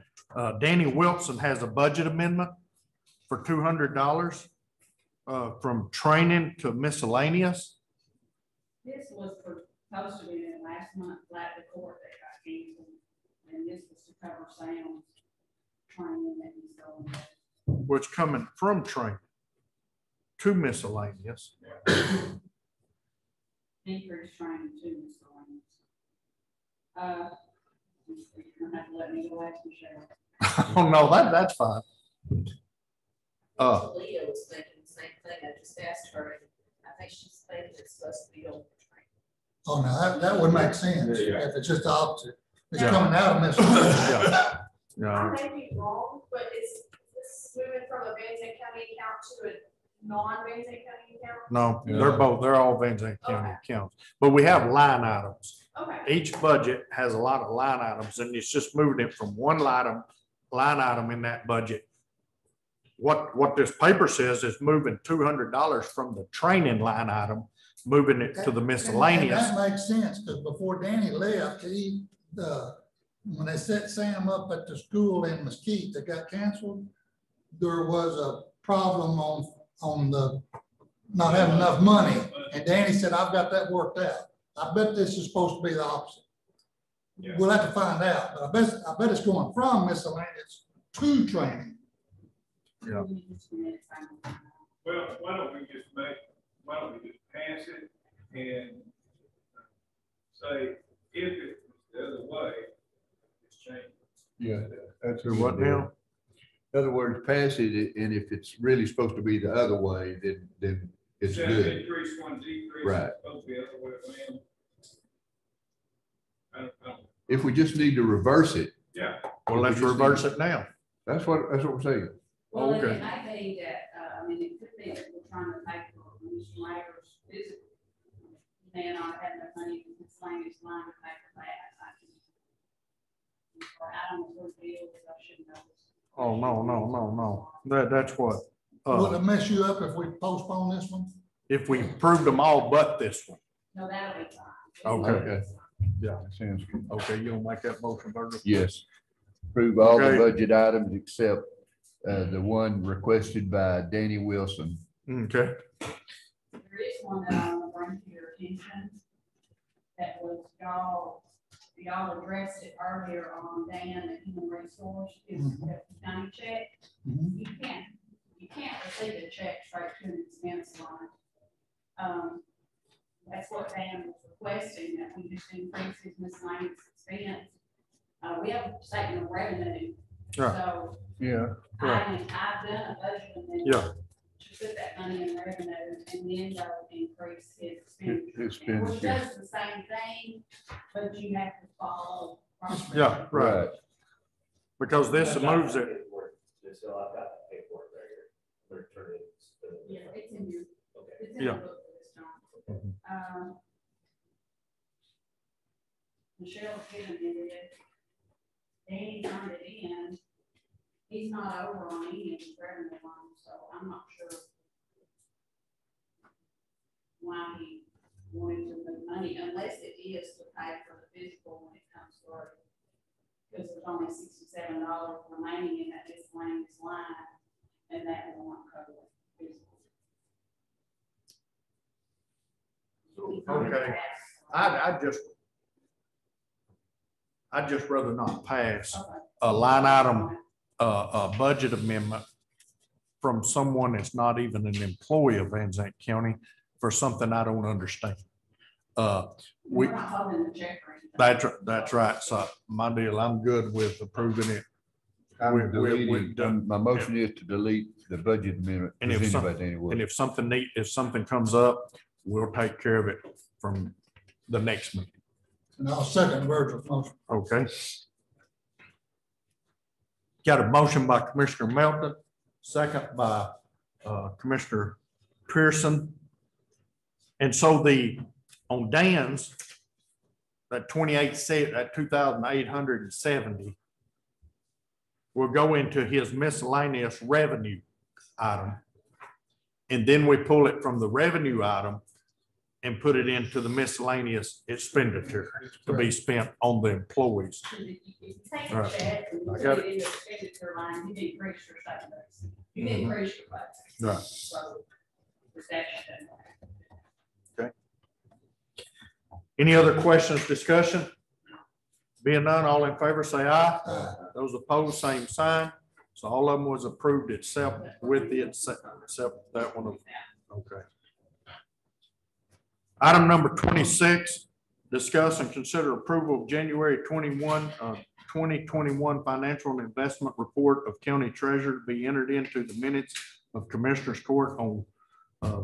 Danny Wilson has a budget amendment for $200 from training to miscellaneous. This was supposed to be in last month, like the court that got canceled, and this was to cover Sam's training that he's going. Which coming from training to miscellaneous. Increase training to miscellaneous. You have to let me go ask Michelle. Oh, no, that's fine. Leah was thinking the same thing. I just asked her, and I think she's thinking it's supposed to be over training. Oh, no, that would make sense Yeah. if it's just the opposite. It's Yeah. coming out of miscellaneous. Yeah. I Yeah. may be wrong, but it's moving from a Benzene County account to a non-Benzene County account? No, they're all Van Zandt County accounts, but we have line items. Okay. Each budget has a lot of line items, and it's just moving it from one line item in that budget. What this paper says is moving $200 from the training line item, moving it to the miscellaneous. And that makes sense, because before Danny left, when they set Sam up at the school in Mesquite that got canceled, there was a problem on the not having enough money. And Danny said, I've got that worked out. I bet this is supposed to be the opposite. Yeah. We'll have to find out, but I bet it's going from miscellaneous to training. Yeah. Well, why don't we just pass it and say, if it's the other way, it's changed. Yeah, that's what now? In other words, pass it, and if it's really supposed to be the other way, then it's Instead of good. increase, one decrease. Right. It's supposed to be the other way around. I don't. If we just need to reverse it. Yeah. Well, let's reverse it now. That's what we're saying. Well, Okay. it may be that, it could be that we're trying to pay for Mr. Layer's physical. May not have enough money to explain his line to pay for that. Or I don't know what the deal is, I should know. Oh, no. That's what, Would it mess you up if we postpone this one? if we proved them all but this one. No, that'll be fine. Okay. Yeah. Sounds good. Okay, you'll make that motion, Berger? Yes. Approve all the Okay. budget items except the one requested by Danny Wilson. Okay. There is one that I want to bring to your attention. That was y'all addressed it earlier on Dan, the human resource, is the county check. You can't receive a check straight to an expense line. That's what Dan was requesting, that we just increase his miscellaneous expense. We have a statement of revenue, so Yeah. I've done a budget amendment to put that money in revenue, and then they'll increase his expenditure. Which does the same thing, but you have to follow. Yeah, right. Because this moves it. So I've got the paperwork right here. We're turning it. Yeah, it's in your, it's in Yeah. the book for this time. Michelle's given me it. Danny turned it in. He's not over on any of his revenue lines, so I'm not sure why he wanted to move money, unless it is to pay for the physical when it comes through. Because there's only $67 remaining in that miscellaneous line, and that will not cover physical. Okay. I'd just rather not pass a line item, a budget amendment from someone that's not even an employee of Van Zandt County for something I don't understand. We're not holding the check or anything. That's right. So my deal, I'm good with approving it. I'm deleting, my motion is to delete the budget amendment. And if presented by Danny Wilson. if something comes up, we'll take care of it from the next meeting. And I'll second Virgil's motion. Okay. Got a motion by Commissioner Melton, second by Commissioner Pearson. And so on Dan's, that 2,870 will go into his miscellaneous revenue item. And then we pull it from the revenue item and put it into the miscellaneous expenditure to be spent on the employees. If you take a Right. check and you I put got it in the expenditure line, you decrease your savings. You Mhm. decrease your budget. Right. So, perception. Any other questions, discussion? Being none, all in favor, say aye. Those opposed, same sign. So all of them was approved except with the, except that one. Okay. Item number 26, discuss and consider approval of January 2021 financial and investment report of county treasurer to be entered into the minutes of Commissioners Court on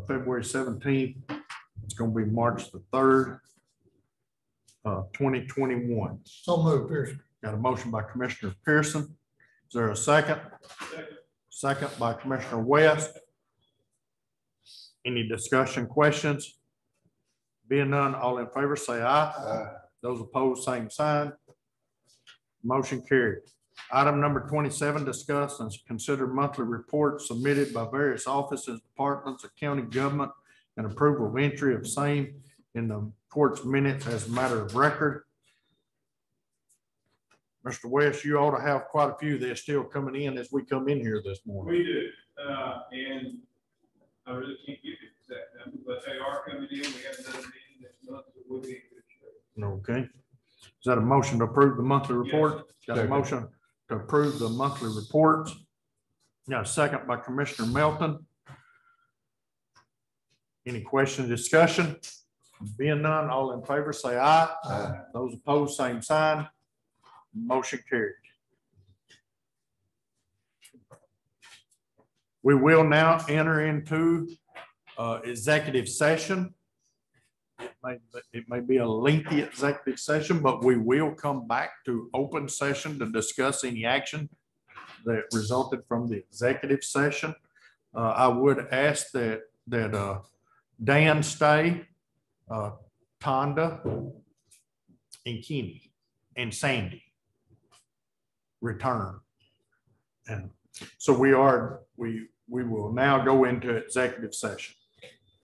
February 17th. It's going to be March the 3rd. 2021. So moved, Pearson. Got a motion by Commissioner Pearson. Is there a second? Second by Commissioner West. Any discussion, questions? Being none, all in favor, say aye. Those opposed, same sign. Motion carried. Item number 27, discuss and consider monthly reports submitted by various offices, departments of county government, and approval of entry of same in the court's minutes as a matter of record. Mr. West, you ought to have quite a few that are still coming in as we come in here this morning. We do, and I really can't give you exact numbers, but they are coming in. We haven't done a meeting this month, so we'll be in good shape. Okay. Is that a motion to approve the monthly report? Yes. Got a motion to approve the monthly reports. Got a second by Commissioner Melton. Any question, discussion? Being none, all in favor, say aye. Those opposed, same sign. Motion carried. We will now enter into executive session. It may be a lengthy executive session, but we will come back to open session to discuss any action that resulted from the executive session. I would ask that Dan stay, Tonda, and Kenny, and Sandy return. And so we will now go into executive session.